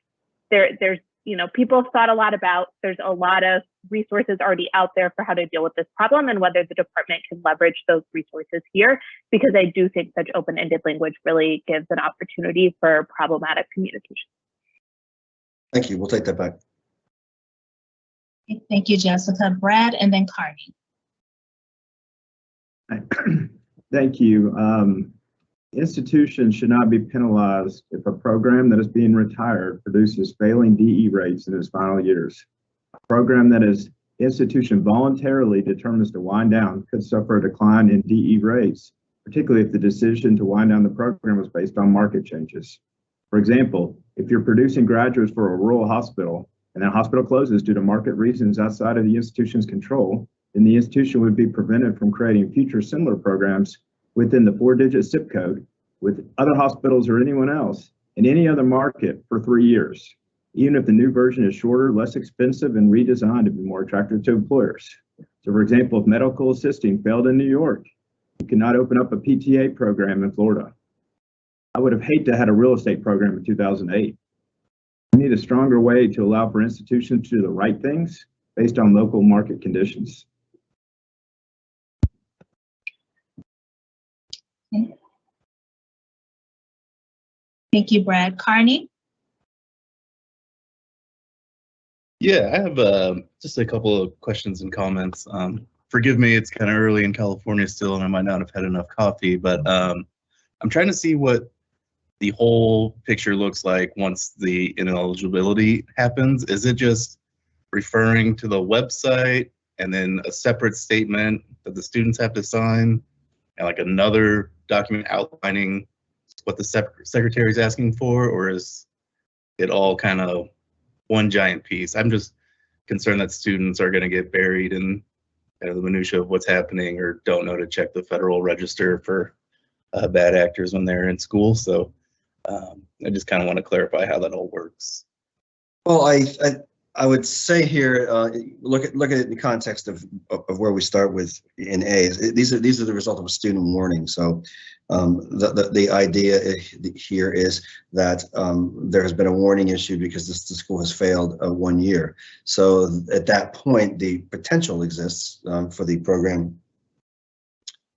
there's people have thought a lot about. There's a lot of resources already out there for how to deal with this problem and whether the department can leverage those resources here, because I do think such open-ended language really gives an opportunity for problematic communication. Thank you. We'll take that back. Thank you, Jessica. Brad, and then Carney. Thank you. Institutions should not be penalized if a program that is being retired produces failing DE rates in its final years. A program that is institution voluntarily determines to wind down could suffer a decline in DE rates, particularly if the decision to wind down the program was based on market changes. For example, if you're producing graduates for a rural hospital and that hospital closes due to market reasons outside of the institution's control, then the institution would be prevented from creating future similar programs within the 4-digit zip code with other hospitals or anyone else in any other market for 3 years, even if the new version is shorter, less expensive, and redesigned to be more attractive to employers. So for example, if medical assisting failed in New York You cannot open up a PTA program in Florida. I would have hated to had a real estate program in 2008. We need a stronger way to allow for institutions to do the right things based on local market conditions. Okay. Thank you, Brad. Carney? Yeah, I have just a couple of questions and comments. Forgive me, it's kind of early in California still, and I might not have had enough coffee, but I'm trying to see what the whole picture looks like once the ineligibility happens. Is it just referring to the website and then a separate statement that the students have to sign and like another document outlining what the secretary is asking for, or is it all kind of one giant piece? I'm just concerned that students are going to get buried in kind of the minutia of what's happening or don't know to check the Federal Register for bad actors when they're in school. So I just kind of want to clarify how that all works. Well, I would say here, look at it in the context of where we start with in A. These are the result of a student warning. So the idea here is that there has been a warning issued because the school has failed 1 year. So at that point, the potential exists for the program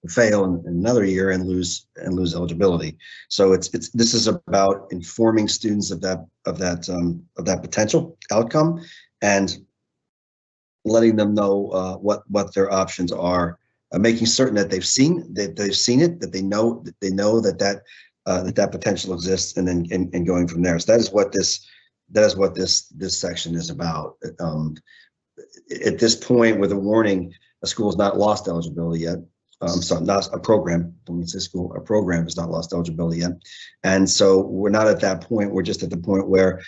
to fail in another year and lose eligibility. So this is about informing students of that potential outcome and letting them know what their options are, making certain that they've seen it, that they know that potential exists, and then and going from there. So that is what this section is about. At this point, with a warning, a school has not lost eligibility yet. So not a program, don't mean to say school, a program has not lost eligibility yet. And so we're not at that point, we're just at the point where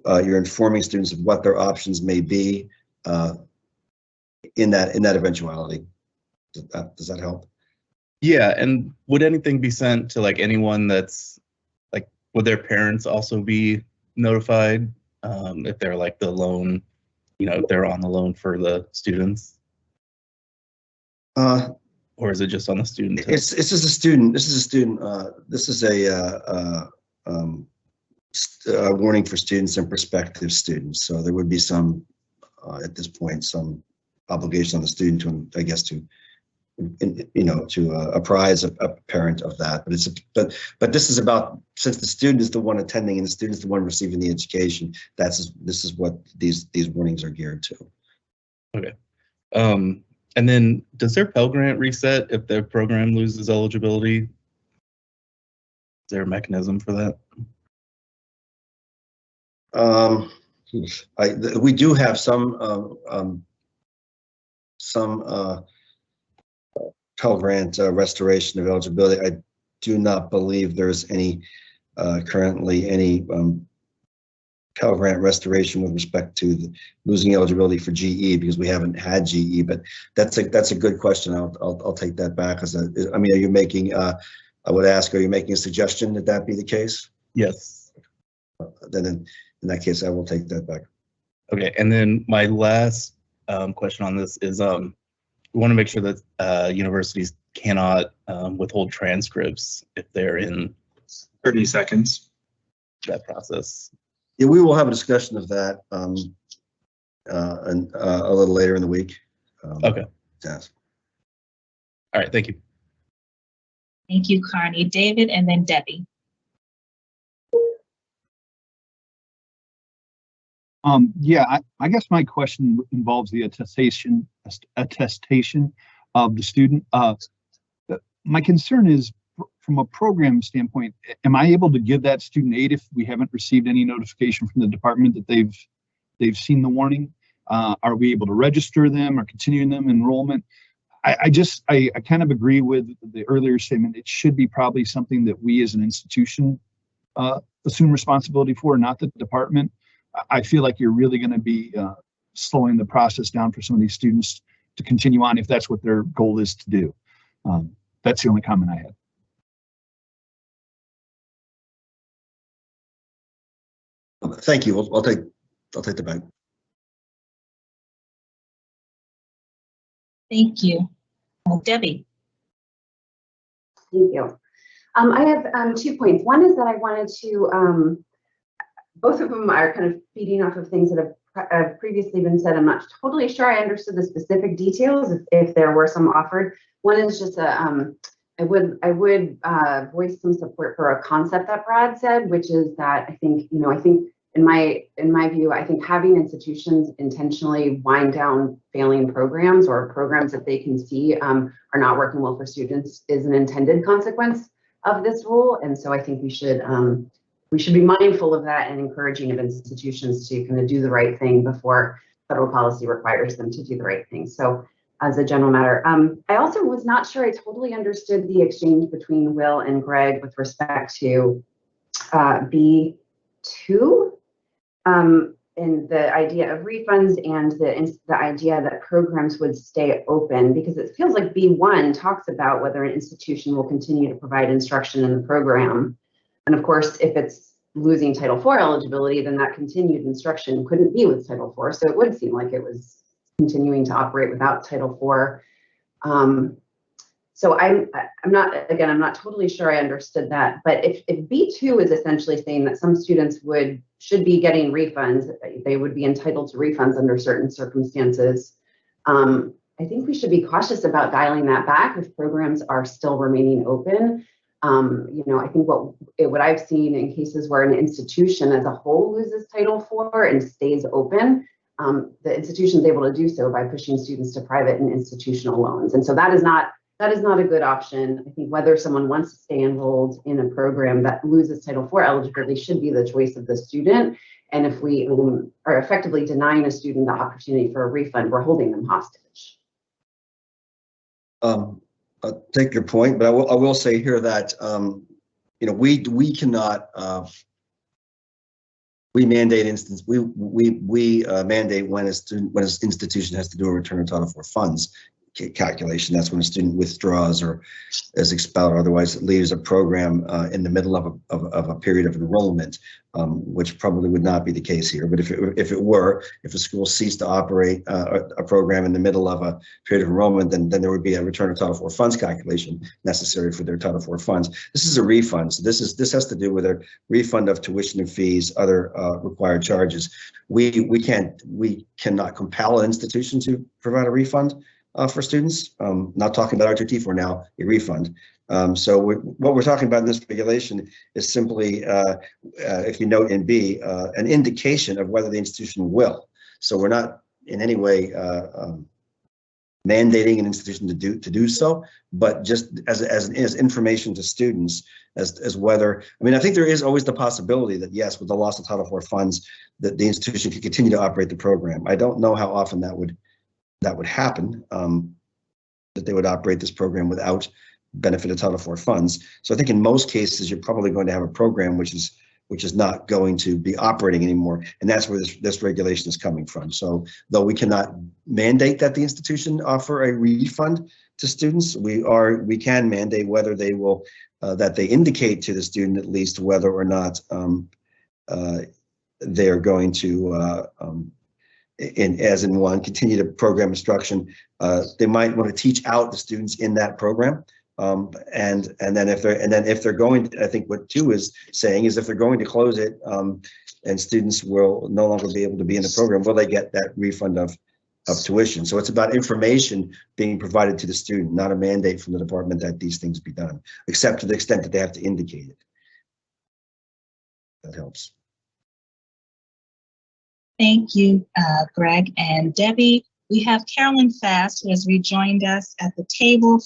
you're informing students of what their options may be in that eventuality. Does that help? Yeah, and would anything be sent to like anyone that's like, would their parents also be notified if they're like the loan, if they're on the loan for the students? Or is it just on the student? It's just a student. This is a student. This is a warning for students and prospective students. So there would be some, at this point, some obligation on the student to, I guess, to apprise a parent of that. But this is about, since the student is the one attending and the student is the one receiving the education. This is what these warnings are geared to. Okay. And then does their Pell Grant reset if their program loses eligibility? Is there a mechanism for that? We do have some Pell Grant restoration of eligibility. I do not believe there's any currently any Pell Grant restoration with respect to losing eligibility for GE, because we haven't had GE. But that's a good question. I'll take that back. I mean, are you making? I would ask, are you making a suggestion that be the case? Yes. Then in that case, I will take that back. Okay, and then my last question on this is, we want to make sure that universities cannot withhold transcripts if they're in 30 seconds. That process. Yeah, we will have a discussion of that and a little later in the week. Okay. Yes. All right. Thank you. Thank you, Carney. David, and then Debbie. Yeah, I guess my question involves the attestation of the student. My concern is, from a program standpoint, am I able to give that student aid if we haven't received any notification from the department that they've seen the warning? Are we able to register them or continue them enrollment? I kind of agree with the earlier statement. It should be probably something that we as an institution assume responsibility for, not the department. I feel like you're really going to be slowing the process down for some of these students to continue on if that's what their goal is to do. That's the only comment I had. Thank you. I'll take the back. Thank you. Debbie. Thank you. I have 2 points. One is that I wanted to, both of them are kind of feeding off of things that have previously been said. I'm not totally sure I understood the specific details if there were some offered. One is just I would voice some support for a concept that Brad said, which is that I think in my view, I think having institutions intentionally wind down failing programs or programs that they can see are not working well for students is an intended consequence of this rule. And so I think we should be mindful of that and encouraging of institutions to kind of do the right thing before federal policy requires them to do the right thing. So as a general matter, I also was not sure I totally understood the exchange between Will and Greg with respect to B2 and the idea of refunds and the idea that programs would stay open, because it feels like B1 talks about whether an institution will continue to provide instruction in the program. And of course, if it's losing Title IV eligibility, then that continued instruction couldn't be with Title IV. So it would seem like it was continuing to operate without Title IV. So I'm not totally sure I understood that. But if B2 is essentially saying that some students should be getting refunds, they would be entitled to refunds under certain circumstances, I think we should be cautious about dialing that back if programs are still remaining open. I think what I've seen in cases where an institution as a whole loses Title IV and stays open, the institution is able to do so by pushing students to private and institutional loans. And so that is not a good option. I think whether someone wants to stay enrolled in a program that loses Title IV eligibility should be the choice of the student. And if we are effectively denying a student the opportunity for a refund, we're holding them hostage. I'll take your point, but I will say here that we cannot mandate when an institution has to do a return of Title IV funds calculation. That's when a student withdraws or is expelled or otherwise leaves a program in the middle of a period of enrollment, which probably would not be the case here. But if a school ceased to operate a program in the middle of a period of enrollment, then there would be a return of Title IV funds calculation necessary for their Title IV funds. This is a refund, so this has to do with a refund of tuition and fees, other required charges. We cannot compel an institution to provide a refund for students. Not talking about R2T4 now, a refund. So what we're talking about in this regulation is simply, if you note in B, an indication of whether the institution will. So we're not in any way mandating an institution to do so, but just as information to students as whether, I think there is always the possibility that yes, with the loss of Title IV funds, that the institution could continue to operate the program. I don't know how often that would happen, that they would operate this program without benefit of Title IV funds. So I think in most cases, you're probably going to have a program which is not going to be operating anymore. And that's where this regulation is coming from. So though we cannot mandate that the institution offer a refund to students, we can mandate whether they will, that they indicate to the student at least whether or not they're going to continue to program instruction. They might want to teach out the students in that program, and then if they're going to, I think what 2 is saying is if they're going to close it and students will no longer be able to be in the program, will they get that refund of tuition? So it's about information being provided to the student, not a mandate from the department that these things be done, except to the extent that they have to indicate it. That helps. Thank you, Greg and Debbie. We have Carolyn Fast, who has rejoined us at the table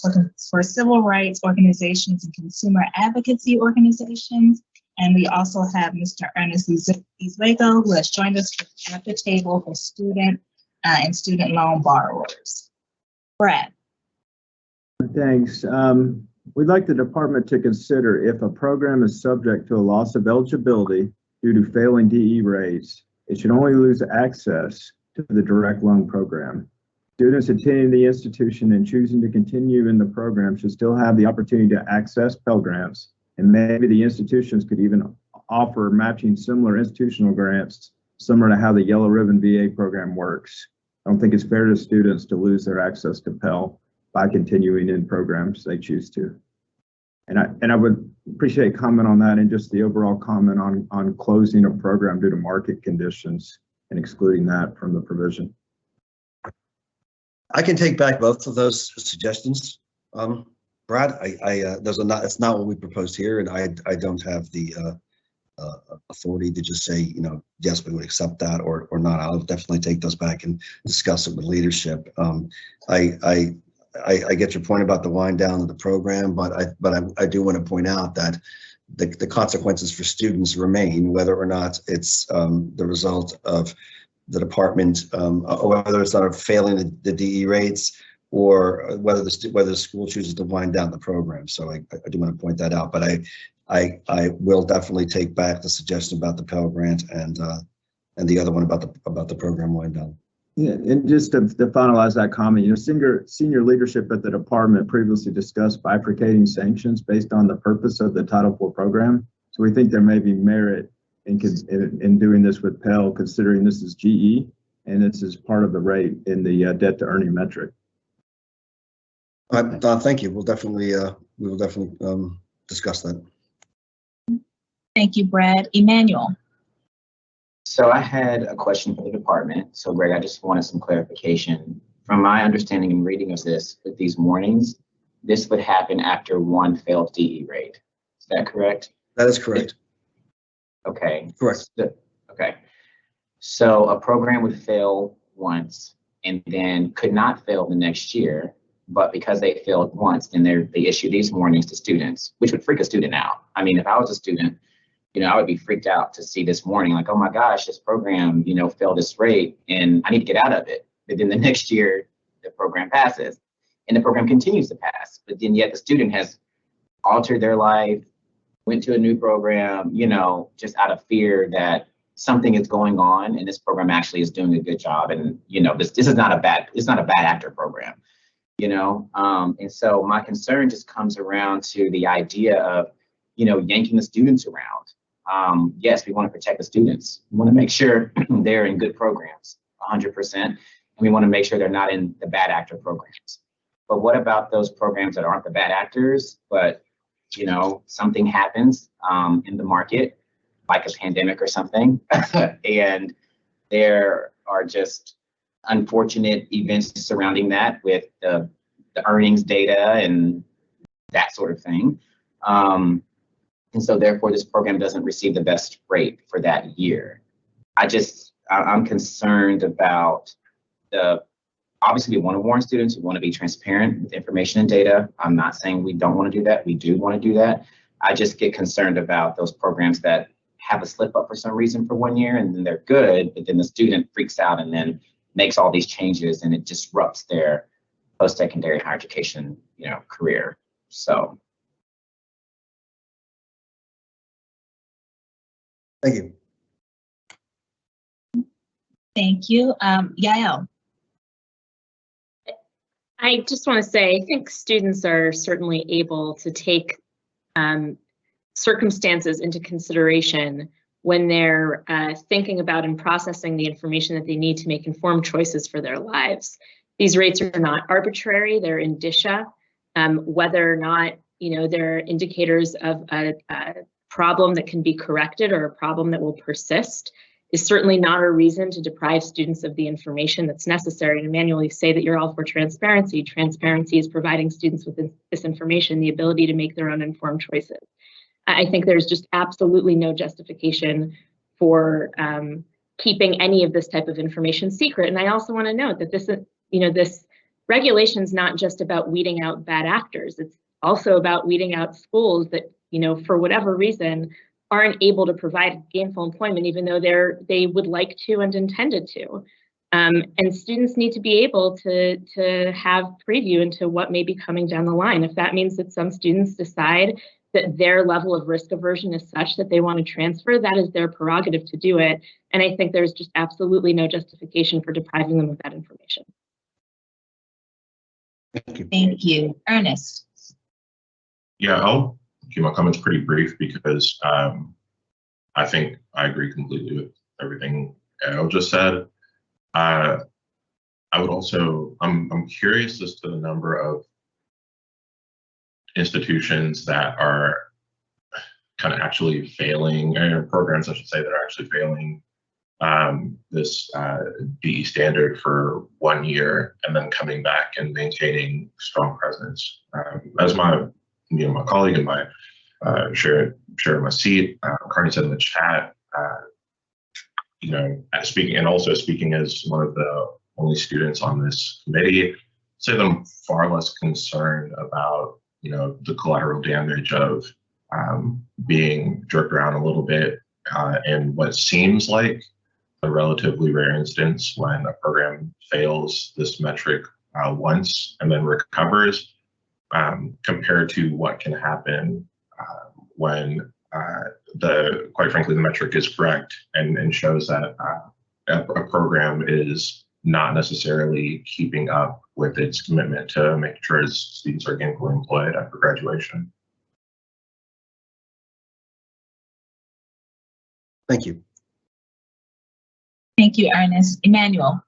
for civil rights organizations and consumer advocacy organizations. And we also have Mr. Ernest Izwego, who has joined us at the table for student and student loan borrowers. Brad. Thanks. We'd like the department to consider if a program is subject to a loss of eligibility due to failing DE rates, it should only lose access to the direct loan program. Students attending the institution and choosing to continue in the program should still have the opportunity to access Pell Grants, and maybe the institutions could even offer matching similar institutional grants, similar to how the Yellow Ribbon VA program works. I don't think it's fair to students to lose their access to Pell by continuing in programs they choose to. And I would appreciate comment on that and just the overall comment on closing a program due to market conditions and excluding that from the provision. I can take back both of those suggestions, Brad. It's not what we proposed here, and I don't have the authority to just say, yes, we would accept that or not. I'll definitely take those back and discuss it with leadership. I get your point about the wind down of the program, but I do want to point out that the consequences for students remain, whether or not it's the result of the department, or whether it's not failing the DE rates, or whether the school chooses to wind down the program. So I do want to point that out, but I will definitely take back the suggestion about the Pell Grant and the other one about the program wind down. Yeah, and just to finalize that comment, senior leadership at the department previously discussed bifurcating sanctions based on the purpose of the Title IV program. So we think there may be merit in doing this with Pell, considering this is GE and this is part of the rate in the debt to earning metric. Thank you. We will definitely discuss that. Thank you, Brad. Emmanuel. So I had a question for the department. So Greg, I just wanted some clarification. From my understanding and reading of this, with these warnings, this would happen after one failed DE rate. Is that correct? That is correct. Okay. Correct. Okay. So a program would fail once and then could not fail the next year, but because they failed once, then they issue these warnings to students, which would freak a student out. I mean, if I was a student, I would be freaked out to see this warning, like, oh my gosh, this program, failed this rate and I need to get out of it. But then the next year, the program passes and the program continues to pass. But then yet the student has altered their life, went to a new program, just out of fear that something is going on and this program actually is doing a good job. And, this is not a bad actor program, and so my concern just comes around to the idea of, yanking the students around. Yes, we want to protect the students. We want to make sure they're in good programs, 100%. And we want to make sure they're not in the bad actor programs. But what about those programs that aren't the bad actors, but, something happens in the market, like a pandemic or something, and there are just unfortunate events surrounding that with the earnings data and that sort of thing. And so therefore this program doesn't receive the best rate for that year. I'm concerned about obviously we want to warn students, we want to be transparent with information and data. I'm not saying we don't want to do that. We do want to do that. I just get concerned about those programs that have a slip up for some reason for 1 year and then they're good, but then the student freaks out and then makes all these changes and it disrupts their post-secondary higher education, career. So. Thank you. Thank you. Yael. I just want to say, I think students are certainly able to take circumstances into consideration when they're thinking about and processing the information that they need to make informed choices for their lives. These rates are not arbitrary, they're indicia. Whether or not, they're indicators of a problem that can be corrected or a problem that will persist is certainly not a reason to deprive students of the information that's necessary. And Emmanuel, you say that you're all for transparency. Transparency is providing students with this information, the ability to make their own informed choices. I think there's just absolutely no justification for keeping any of this type of information secret. And I also want to note that this regulation is not just about weeding out bad actors. It's also about weeding out schools that, for whatever reason, aren't able to provide gainful employment, even though they would like to and intended to. And students need to be able to have preview into what may be coming down the line. If that means that some students decide that their level of risk aversion is such that they want to transfer, that is their prerogative to do it. And I think there's just absolutely no justification for depriving them of that information. Thank you. Ernest. Yeah, I'll keep my comments pretty brief because I think I agree completely with everything Elle just said. I would also, I'm curious as to the number of institutions that are kind of actually failing, or programs, I should say, that are actually failing this DE standard for 1 year and then coming back and maintaining strong presence. As my colleague and my share my seat, Carney said in the chat, speaking as one of the only students on this committee, say I'm far less concerned about the collateral damage of being jerked around a little bit in what seems like a relatively rare instance when a program fails this metric once and then recovers, compared to what can happen when quite frankly, the metric is correct and shows that a program is not necessarily keeping up with its commitment to make sure its students are gainfully employed after graduation. Thank you. Thank you, Ernest. Emmanuel.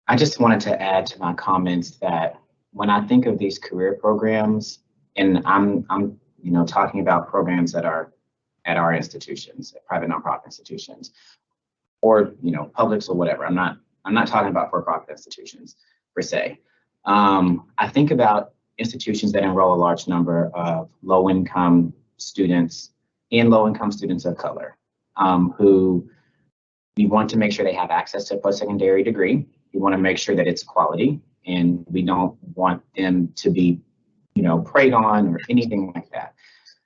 I just wanted to add to my comments that when I think of these career programs, and I'm talking about programs that are at our institutions, at private nonprofit institutions, or publics or whatever. I'm not talking about for-profit institutions per se. I think about institutions that enroll a large number of low-income students and low-income students of color, who we want to make sure they have access to a post-secondary degree. We want to make sure that it's quality, and we don't want them to be, preyed on or anything like that.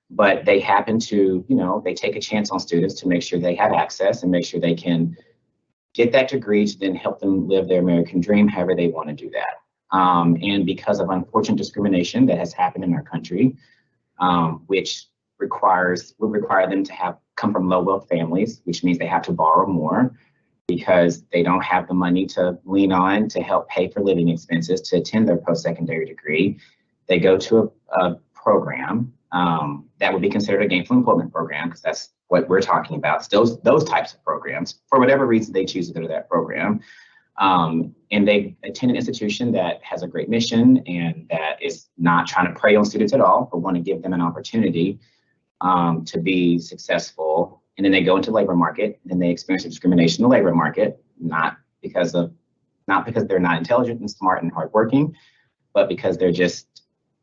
But they happen to, they take a chance on students to make sure they have access and make sure they can get that degree to then help them live their American dream, however they want to do that. And because of unfortunate discrimination that has happened in our country, which would require them to come from low wealth families, which means they have to borrow more because they don't have the money to lean on to help pay for living expenses to attend their post-secondary degree. They go to a program that would be considered a gainful employment program, because that's what we're talking about. Those types of programs, for whatever reason they choose to go to that program. And they attend an institution that has a great mission and that is not trying to prey on students at all, but want to give them an opportunity to be successful. And then they go into the labor market and they experience discrimination in the labor market, not because they're not intelligent and smart and hardworking, but because they're just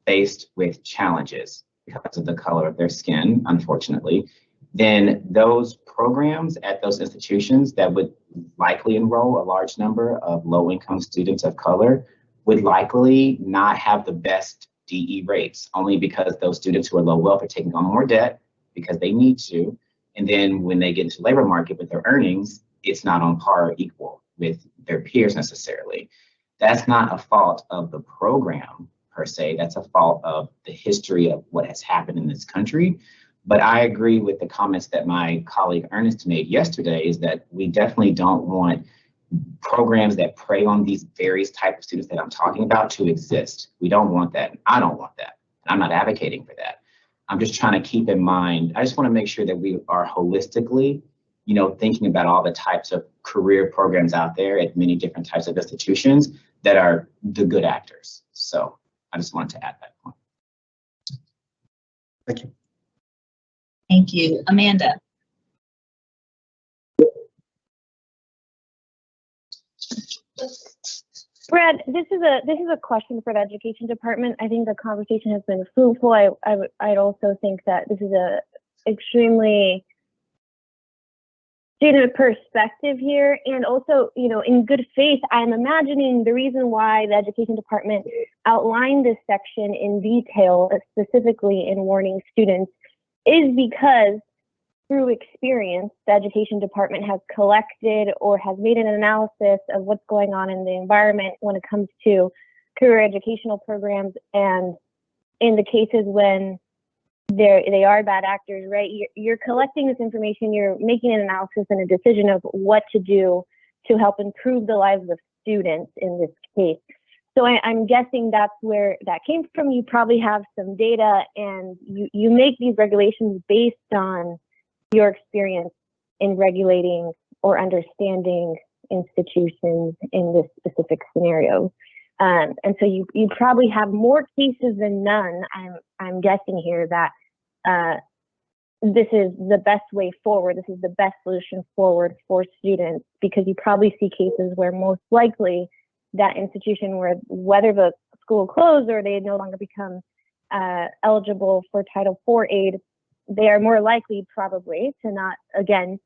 faced with challenges because of the color of their skin, unfortunately. Then those programs at those institutions that would likely enroll a large number of low-income students of color would likely not have the best DE rates, only because those students who are low wealth are taking on more debt because they need to. And then when they get into the labor market with their earnings, it's not on par or equal with their peers necessarily. That's not a fault of the program per se, that's a fault of the history of what has happened in this country. But I agree with the comments that my colleague Ernest made yesterday, is that we definitely don't want programs that prey on these various types of students that I'm talking about to exist. We don't want that. I don't want that. I'm not advocating for that. I'm just trying to keep in mind, I just want to make sure that we are holistically, thinking about all the types of career programs out there at many different types of institutions that are the good actors. So I just wanted to add that point. Thank you. Thank you. Amanda. Brad, this is a question for the education department. I think the conversation has been fruitful. I'd also think that this is a extremely student perspective here, and also, in good faith, I'm imagining the reason why the education department outlined this section in detail, specifically in warning students, is because through experience, the education department has collected or has made an analysis of what's going on in the environment when it comes to career educational programs. And in the cases when they are bad actors, right? You're collecting this information, you're making an analysis and a decision of what to do to help improve the lives of students in this case. So I'm guessing that's where that came from. You probably have some data, and you make these regulations based on your experience in regulating or understanding institutions in this specific scenario. And so you probably have more cases than none. I'm guessing here that this is the best way forward. This is the best solution forward for students, because you probably see cases where most likely that institution, where whether the school closed or they no longer become eligible for Title IV aid, they are more likely probably to not again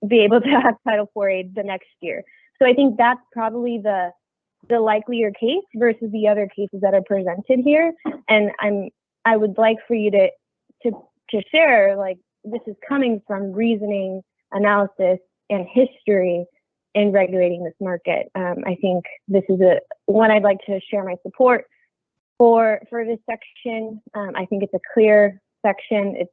be able to have Title IV aid the next year. So I think that's probably the likelier case versus the other cases that are presented here. And I would like for you to share, like, this is coming from reasoning, analysis, and history in regulating this market. I think this is one I'd like to share my support for this section. I think it's a clear section.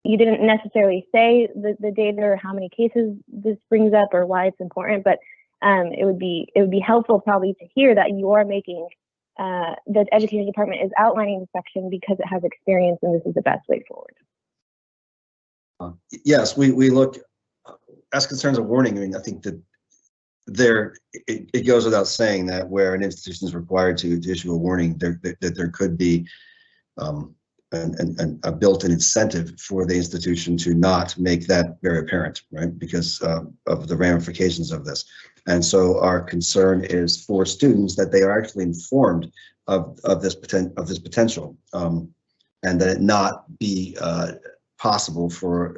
You didn't necessarily say the data or how many cases this brings up or why it's important, but it would be helpful probably to hear that you are making the education department is outlining the section because it has experience and this is the best way forward. Yes, we look as concerns of warning. I mean, I think that it goes without saying that where an institution is required to issue a warning, that there could be a built-in incentive for the institution to not make that very apparent, right? Because of the ramifications of this. And so our concern is for students that they are actually informed of this potential, and that it not be possible for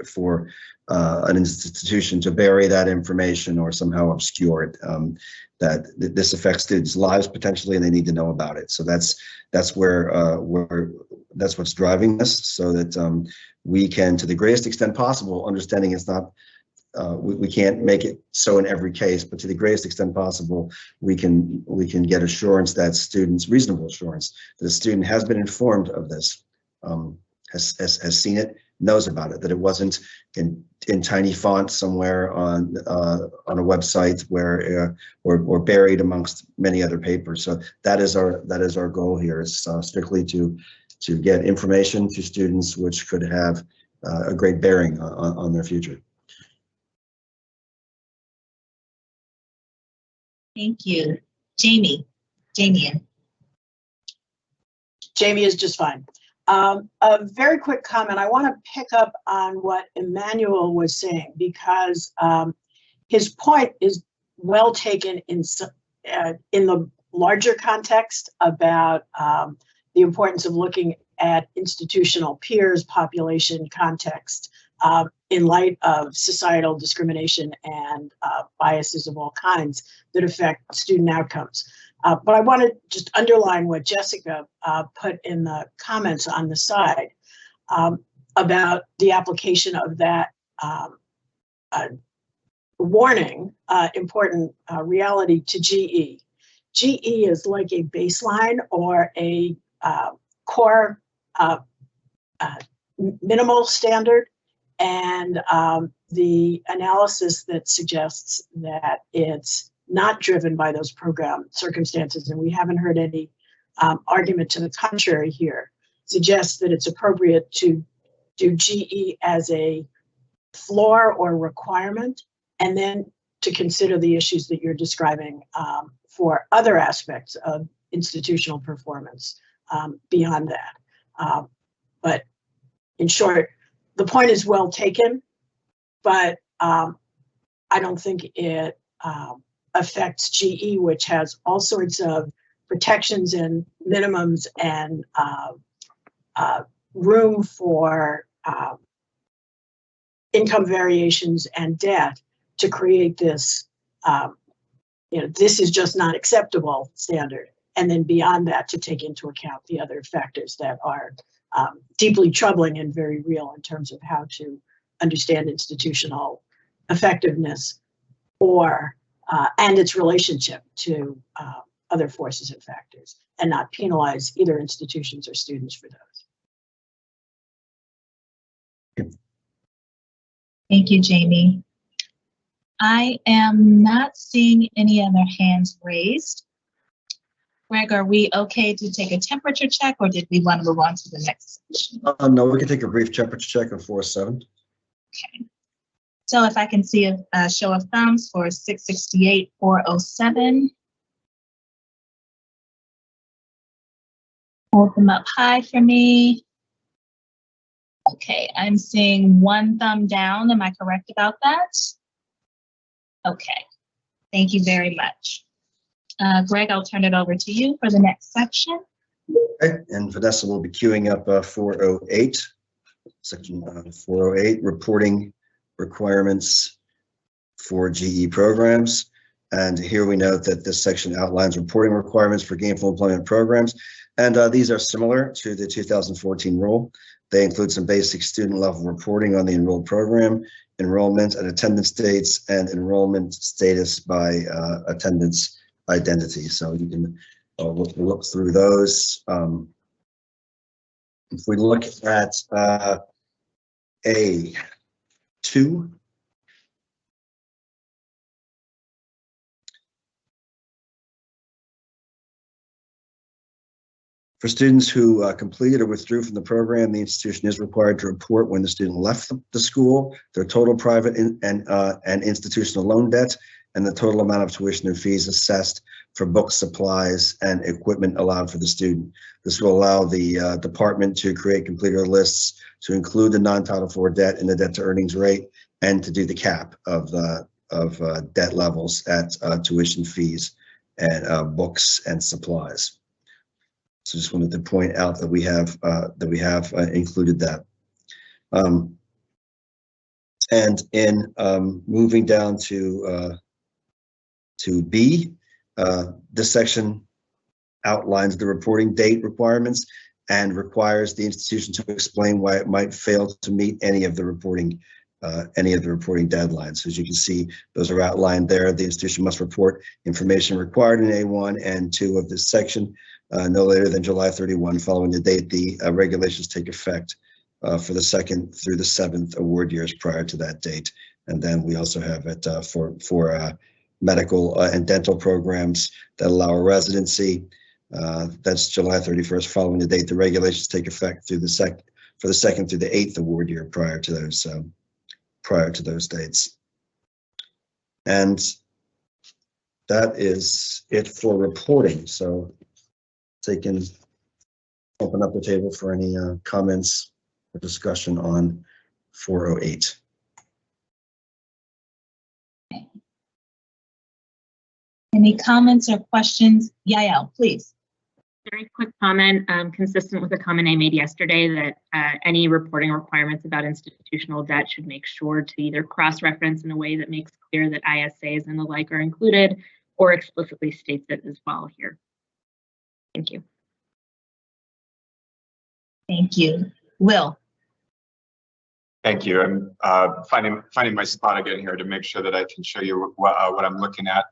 an institution to bury that information or somehow obscure it. That this affects students' lives potentially, and they need to know about it. So that's what's driving this, so that we can, to the greatest extent possible, understanding it's not. We can't make it so in every case, but to the greatest extent possible, we can get assurance that students, reasonable assurance, that the student has been informed of this, has seen it, knows about it, that it wasn't in tiny font somewhere on a website where or buried amongst many other papers. So that is our goal here, is strictly to get information to students which could have a great bearing on their future. Thank you. Jamie. Jamie is just fine. A very quick comment. I want to pick up on what Emmanuel was saying, because his point is well taken in the larger context about the importance of looking at institutional peers, population context, in light of societal discrimination and biases of all kinds that affect student outcomes. But I want to just underline what Jessica put in the comments on the side about the application of that warning, important reality to GE. GE is like a baseline or a core minimal standard, and the analysis that suggests that it's not driven by those program circumstances, and we haven't heard any argument to the contrary here, suggests that it's appropriate to do GE as a floor or requirement, and then to consider the issues that you're describing for other aspects of institutional performance beyond that. But in short, the point is well taken, but I don't think it affects GE, which has all sorts of protections and minimums and room for income variations and debt to create this, this is just not acceptable standard. And then beyond that, to take into account the other factors that are deeply troubling and very real in terms of how to understand institutional effectiveness and its relationship to other forces and factors, and not penalize either institutions or students for those. Thank you, Jamie. I am not seeing any other hands raised. Greg, are we okay to take a temperature check, or did we want to move on to the next section? No, we can take a brief temperature check on 407. Okay. So if I can see a show of thumbs for 668, 407. Hold them up high for me. Okay, I'm seeing one thumb down. Am I correct about that? Okay, thank you very much. Greg, I'll turn it over to you for the next section. Okay, and Vanessa will be queuing up 408, section 408, reporting requirements for GE programs. And here we note that this section outlines reporting requirements for gainful employment programs. And these are similar to the 2014 rule. They include some basic student level reporting on the enrolled program, enrollment and attendance dates, and enrollment status by attendance identity. So you can look through those. If we look at A2, for students who completed or withdrew from the program, the institution is required to report when the student left the school, their total private and institutional loan debt, and the total amount of tuition and fees assessed for books, supplies, and equipment allowed for the student. This will allow the department to create completer lists to include the non-Title IV debt in the debt to earnings rate and to do the cap of debt levels at tuition fees and books and supplies. So just wanted to point out that we have included that. And in moving down to B, this section outlines the reporting date requirements and requires the institution to explain why it might fail to meet any of the reporting deadlines. So as you can see, those are outlined there. The institution must report information required in A1 and 2 of this section no later than July 31, following the date the regulations take effect for the 2nd through the 7th award years prior to that date. And then we also have it for medical and dental programs that allow a residency. That's July 31st, following the date the regulations take effect through the 2nd through the 8th award year prior to those dates. And that is it for reporting. So they can open up the table for any comments or discussion on 408. Any comments or questions? Yael, please. Very quick comment, consistent with a comment I made yesterday, that any reporting requirements about institutional debt should make sure to either cross-reference in a way that makes clear that ISAs and the like are included, or explicitly states it as well here. Thank you. Thank you. Will. Thank you. I'm finding my spot again here to make sure that I can show you what I'm looking at.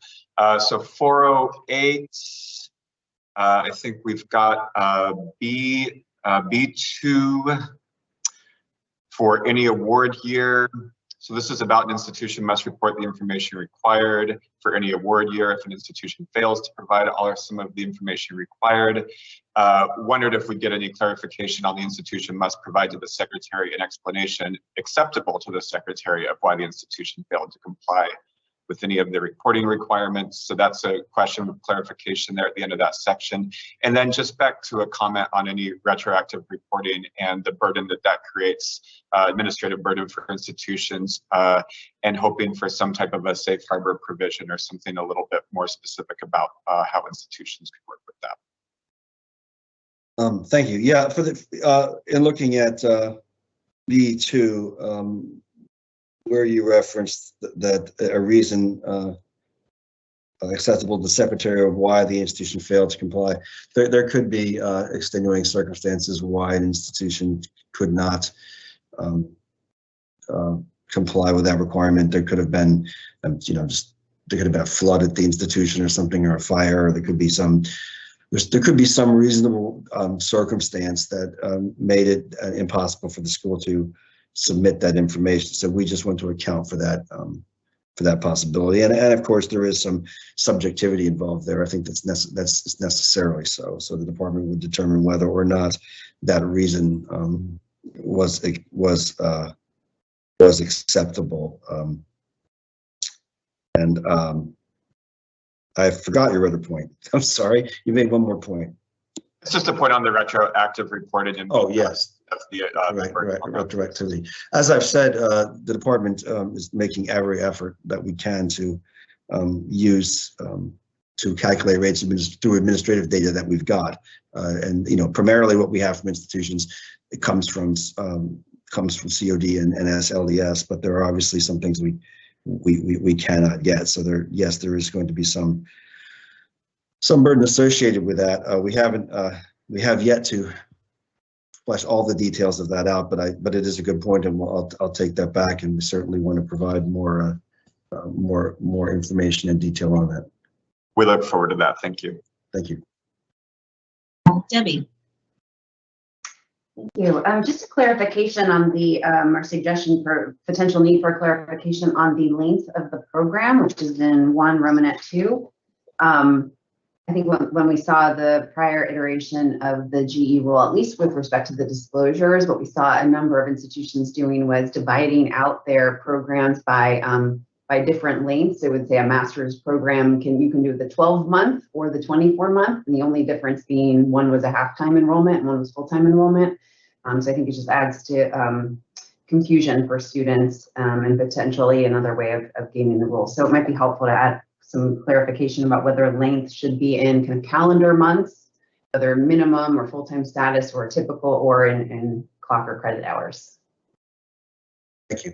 So 408, I think we've got B2 for any award year. So this is about an institution must report the information required for any award year if an institution fails to provide all or some of the information required. Wondered if we get any clarification on the institution must provide to the secretary an explanation acceptable to the secretary of why the institution failed to comply with any of the reporting requirements. So that's a question of clarification there at the end of that section. And then just back to a comment on any retroactive reporting and the burden that creates, administrative burden for institutions, and hoping for some type of a safe harbor provision or something a little bit more specific about how institutions can work with that. Thank you. Yeah, for the in looking at B2, where you referenced that a reason acceptable to the secretary of why the institution failed to comply, there could be extenuating circumstances why an institution could not comply with that requirement. There could have been, there could have been a flood at the institution or something, or a fire, or there could be some reasonable circumstance that made it impossible for the school to submit that information. So we just want to account for that possibility. And of course, there is some subjectivity involved there. I think that's necessarily so. So the department would determine whether or not that reason was acceptable. I forgot your other point. I'm sorry. You made one more point. It's just a point on the retroactive reporting. And Oh, yes. of the, Retroactivity. As I've said, the department is making every effort that we can to use to calculate rates through administrative data that we've got. And, you know, primarily what we have from institutions, it comes from COD and SLDS, but there are obviously some things we cannot get. So there is going to be some burden associated with that. We have yet to flesh all the details of that out, but it is a good point, and I'll take that back, and we certainly want to provide more information and detail on that. We look forward to that. Thank you. Thank you. Debbie. Thank you. Just a clarification on the, or suggestion for potential need for clarification on the length of the program, which is in 1 Romanet 2. I think when we saw the prior iteration of the GE rule, at least with respect to the disclosures, what we saw a number of institutions doing was dividing out their programs by different lengths. It would say a master's program you can do the 12-month or the 24-month, and the only difference being one was a half-time enrollment and one was full-time enrollment. So I think it just adds to confusion for students and potentially another way of gaming the rules. So it might be helpful to add some clarification about whether length should be in kind of calendar months, whether minimum or full-time status or typical, or in clock or credit hours. Thank you.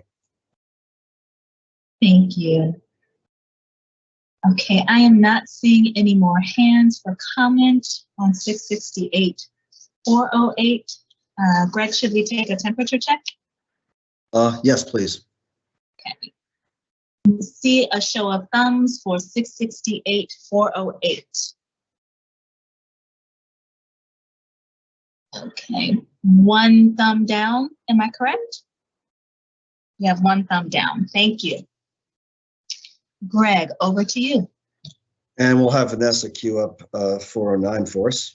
Thank you. Okay, I am not seeing any more hands for comment on 668-408. Greg, should we take a temperature check? Yes, please. Okay. See a show of thumbs for 668-408. Okay, 1 thumb down, am I correct? You have 1 thumb down, thank you. Greg, over to you. And we'll have Vanessa queue up 409 for us.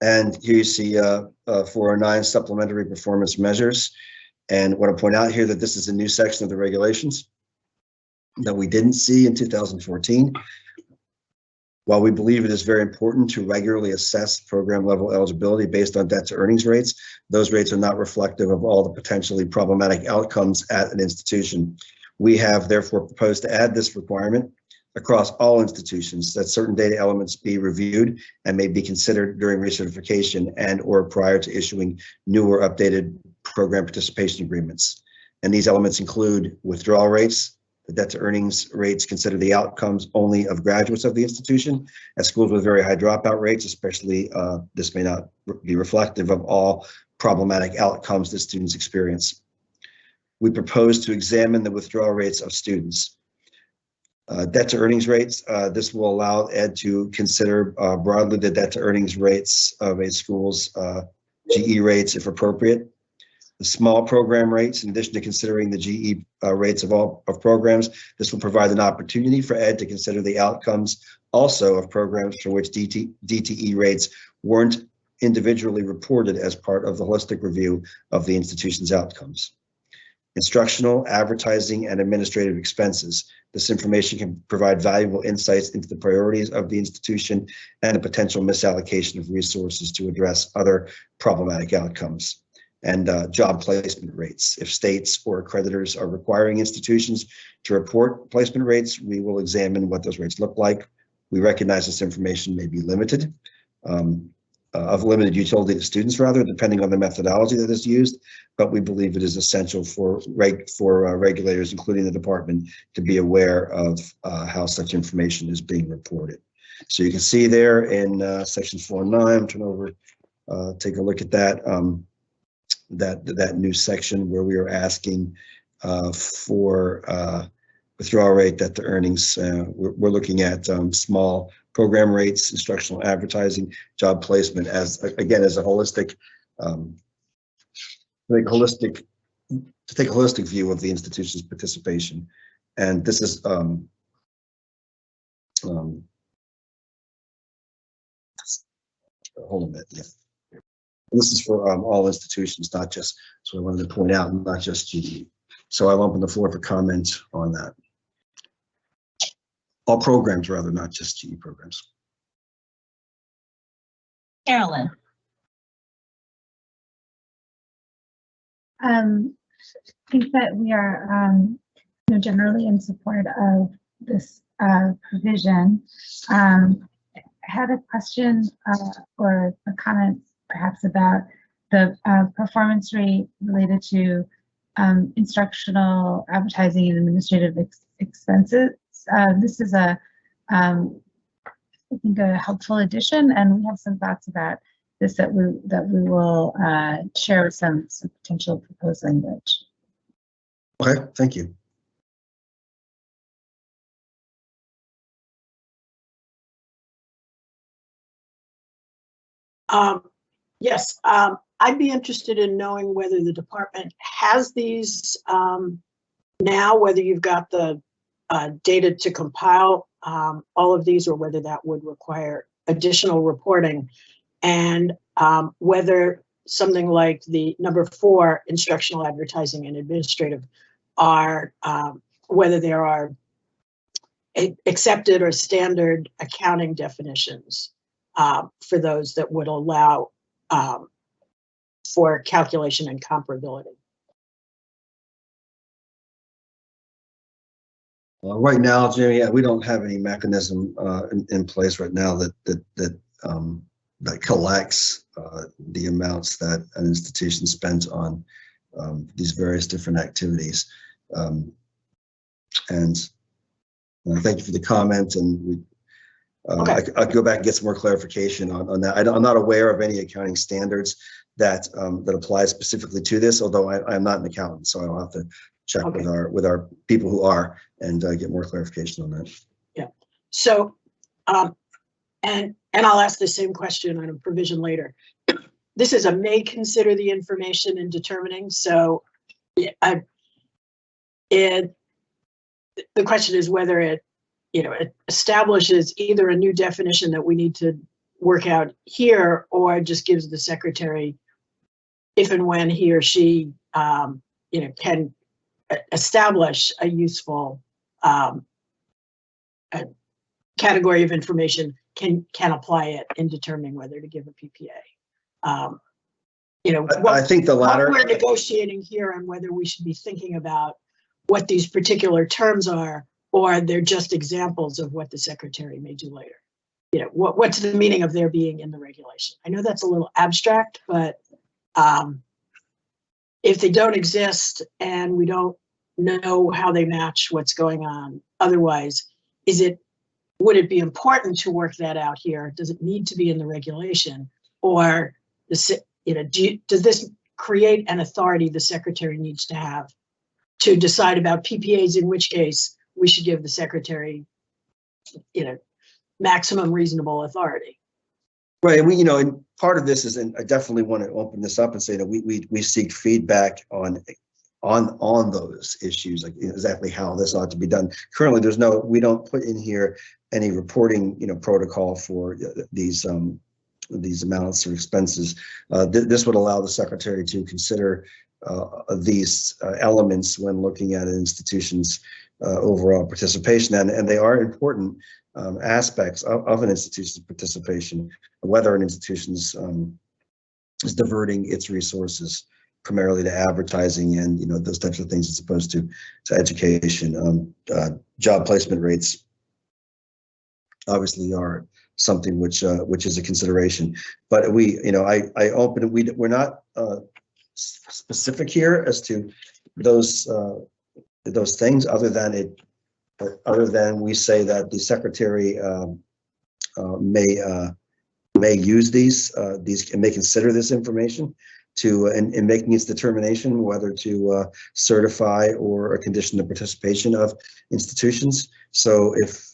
And here you see 409 supplementary performance measures. And I want to point out here that this is a new section of the regulations that we didn't see in 2014. While we believe it is very important to regularly assess program level eligibility based on debt to earnings rates, those rates are not reflective of all the potentially problematic outcomes at an institution. We have therefore proposed to add this requirement across all institutions, that certain data elements be reviewed and may be considered during recertification and or prior to issuing new or updated program participation agreements. And these elements include withdrawal rates. The debt to earnings rates consider the outcomes only of graduates of the institution. At schools with very high dropout rates, especially, this may not be reflective of all problematic outcomes that students experience. We propose to examine the withdrawal rates of students. Debt to earnings rates, this will allow Ed to consider broadly the debt to earnings rates of a school's GE rates if appropriate. The small program rates, in addition to considering the GE rates of all programs, this will provide an opportunity for Ed to consider the outcomes also of programs for which DTE rates weren't individually reported as part of the holistic review of the institution's outcomes. Instructional, advertising, and administrative expenses. This information can provide valuable insights into the priorities of the institution and a potential misallocation of resources to address other problematic outcomes. And job placement rates. If states or accreditors are requiring institutions to report placement rates, we will examine what those rates look like. We recognize this information may be limited, of limited utility to students rather, depending on the methodology that is used, but we believe it is essential for regulators, including the department, to be aware of how such information is being reported. So you can see there in section 409, turn over, take a look at that. That new section where we are asking for withdrawal rate, debt to earnings. We're looking at small program rates, instructional advertising, job placement as again as a holistic, take a holistic view of the institution's participation. And this is hold a minute. Yeah. This is for all institutions, not just, so I wanted to point out, not just GE. So I'll open the floor for comment on that. all programs rather, not just GE programs. Carolyn. I think that we are generally in support of this provision. I had a question or a comment perhaps about the performance rate related to instructional, advertising, and administrative expenses. This is I think a helpful addition, and we have some thoughts about this that we will share with some potential proposed language. Okay, thank you. Yes, I'd be interested in knowing whether the department has these now, whether you've got the data to compile all of these, or whether that would require additional reporting, and whether something like the number 4, instructional, advertising, and administrative, are whether there are accepted or standard accounting definitions for those that would allow for calculation and comparability. Right now, Jimmy, we don't have any mechanism in place right now that collects the amounts that an institution spends on these various different activities. And thank you for the comment, and I'll go back and get some more clarification on that. I'm not aware of any accounting standards that apply specifically to this, although I'm not an accountant, so I'll have to check with our people who are and get more clarification on that. Yeah. So, and I'll ask the same question on a provision later. This is a may consider the information in determining. So, the question is whether it establishes either a new definition that we need to work out here, or just gives the secretary, if and when he or she, can establish a useful a category of information, can apply it in determining whether to give a PPA. I think the latter. What we're negotiating here, and whether we should be thinking about what these particular terms are, or they're just examples of what the secretary may do later. What's the meaning of their being in the regulation? I know that's a little abstract, but if they don't exist and we don't know how they match what's going on otherwise, would it be important to work that out here? Does it need to be in the regulation, or does this create an authority the secretary needs to have to decide about PPAs, in which case we should give the secretary, maximum reasonable authority? Right, and and part of this is, and I definitely want to open this up and say that we seek feedback on those issues, like exactly how this ought to be done. Currently, we don't put in here any reporting, protocol for these amounts or expenses. This would allow the secretary to consider these elements when looking at an institution's overall participation, and they are important aspects of an institution's participation, whether an institution is diverting its resources primarily to advertising and those types of things, as opposed to education. Job placement rates obviously are something which is a consideration, but we're not specific here as to those things, other than we say that the secretary may use these and may consider this information in making its determination whether to certify or condition the participation of institutions. So if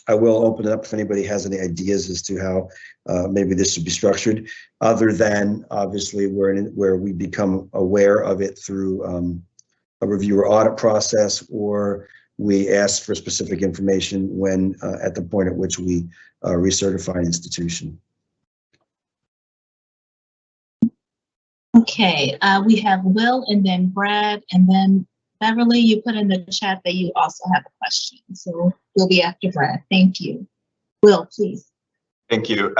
I will open it up if anybody has any ideas as to how maybe this should be structured, other than obviously where we become aware of it through a review or audit process, or we ask for specific information when at the point at which we recertify an institution. Okay, we have Will, and then Brad, and then Beverly, you put in the chat that you also have a question, so we'll be after Brad. Thank you. Will, please. Thank you.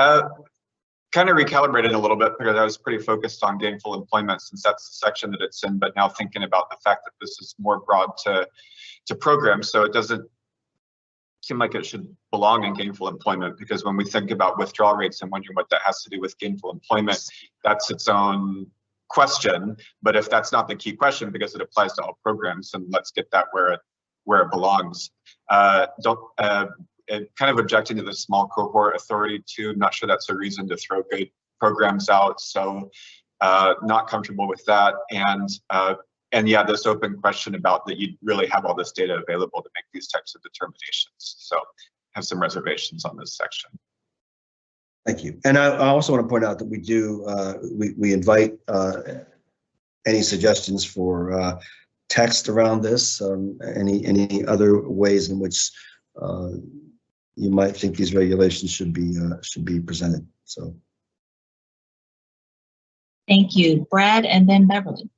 Kind of recalibrated a little bit because I was pretty focused on gainful employment since that's the section that it's in, but now thinking about the fact that this is more broad to programs, so it doesn't seem like it should belong in gainful employment, because when we think about withdrawal rates and wondering what that has to do with gainful employment, that's its own question. But if that's not the key question because it applies to all programs, then let's get that where it belongs. And kind of objecting to the small cohort authority too. I'm not sure that's a reason to throw good programs out. So not comfortable with that. And yeah, this open question about that you really have all this data available to make these types of determinations. So have some reservations on this section. Thank you. And I also want to point out that we do, we invite any suggestions for text around this, any other ways in which you might think these regulations should be presented. So. Thank you, Brad, and then Beverly.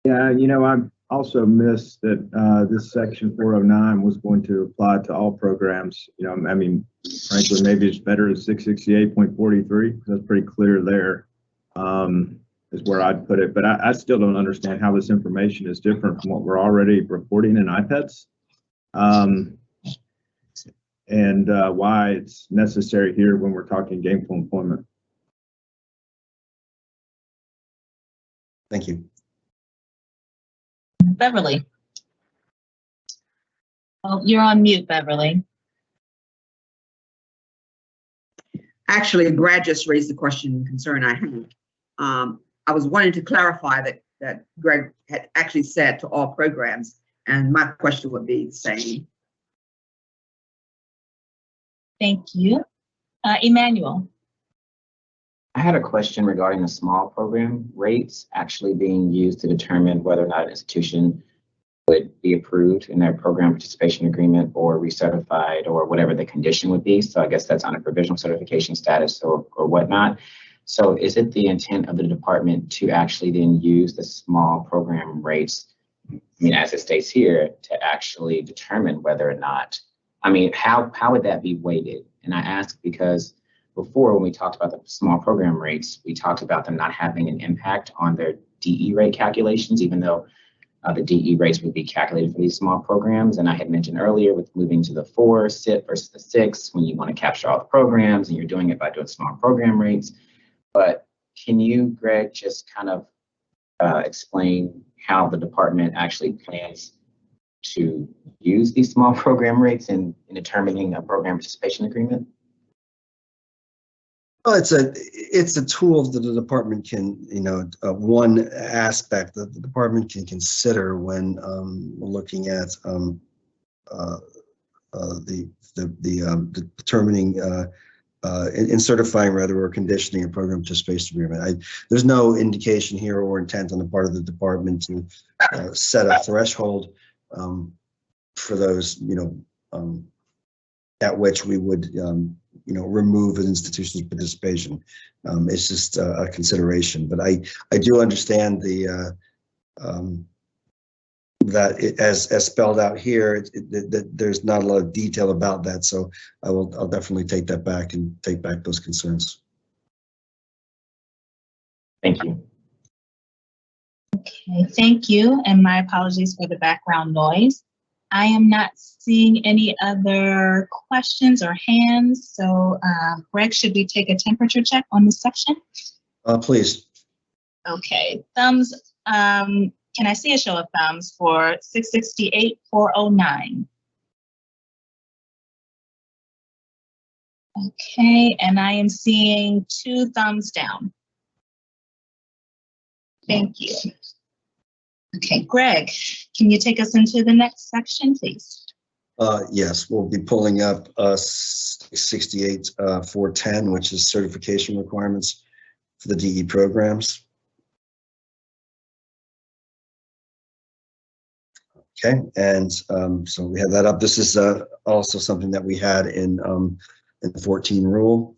Yeah, you know, I also missed that this section 409 was going to apply to all programs. You know, I mean, frankly, maybe it's better in 668.43. That's pretty clear there, is where I'd put it. But I still don't understand how this information is different from what we're already reporting in IPEDS. And why it's necessary here when we're talking gainful employment. Thank you. Beverly. Oh, you're on mute, Beverly. Actually, Brad just raised the question and concern I had. I was wanting to clarify that Greg had actually said to all programs, and my question would be the same. Thank you. Emmanuel. I had a question regarding the small program rates actually being used to determine whether or not an institution would be approved in their program participation agreement or recertified or whatever the condition would be. So I guess that's on a provisional certification status or whatnot. So is it the intent of the department to actually then use the small program rates, I mean, as it states here, to actually determine whether or not, I mean, how would that be weighted? And I ask because before, when we talked about the small program rates, we talked about them not having an impact on their DE rate calculations, even though the DE rates would be calculated for these small programs. And I had mentioned earlier with moving to the 4 SIP versus the 6, when you want to capture all the programs and you're doing it by doing small program rates. But can you, Greg, just kind of explain how the department actually plans to use these small program rates in determining a program participation agreement? Well, it's a tool that the department can, you know, one aspect that the department can consider when looking at determining in certifying rather or conditioning a program participation agreement. There's no indication here or intent on the part of the department to set a threshold for those, you know, at which we would, you know, remove an institution's participation. It's just a consideration, but I do understand the that it, as spelled out here, that there's not a lot of detail about that. So I'll definitely take that back and take back those concerns. Thank you. Okay, thank you, and my apologies for the background noise. I am not seeing any other questions or hands, so Greg, should we take a temperature check on this section? Please. Okay, thumbs, can I see a show of thumbs for 668-409? Okay, and I am seeing 2 thumbs down. Thank you. Okay, Greg, can you take us into the next section, please? Yes, we'll be pulling up 68-410, which is certification requirements for the DE programs. Okay, and so we have that up. This is also something that we had in the 14 rule.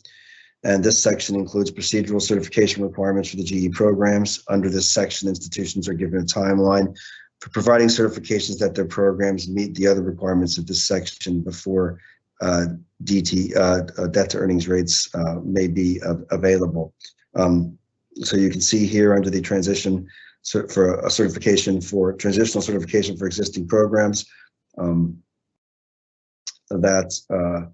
And this section includes procedural certification requirements for the GE programs. Under this section, institutions are given a timeline for providing certifications that their programs meet the other requirements of this section before debt to earnings rates may be available. So you can see here under the transition for a certification for transitional certification for existing programs that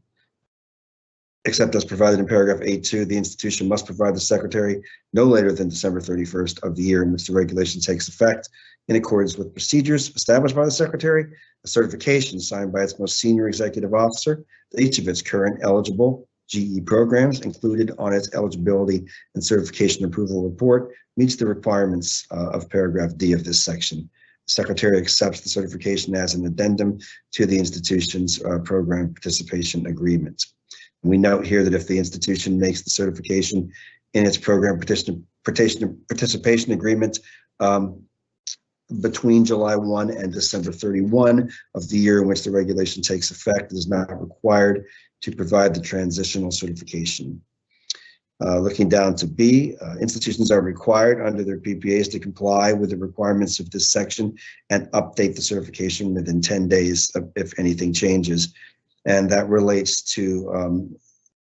except as provided in paragraph 8.2, the institution must provide the secretary no later than December 31st of the year in which the regulation takes effect, in accordance with procedures established by the secretary, a certification signed by its most senior executive officer that each of its current eligible GE programs included on its eligibility and certification approval report meets the requirements of paragraph D of this section. The secretary accepts the certification as an addendum to the institution's program participation agreement. We note here that if the institution makes the certification in its program participation agreement between July 1 and December 31 of the year in which the regulation takes effect, it is not required to provide the transitional certification. Looking down to B, institutions are required under their PPAs to comply with the requirements of this section and update the certification within 10 days if anything changes. And that relates to,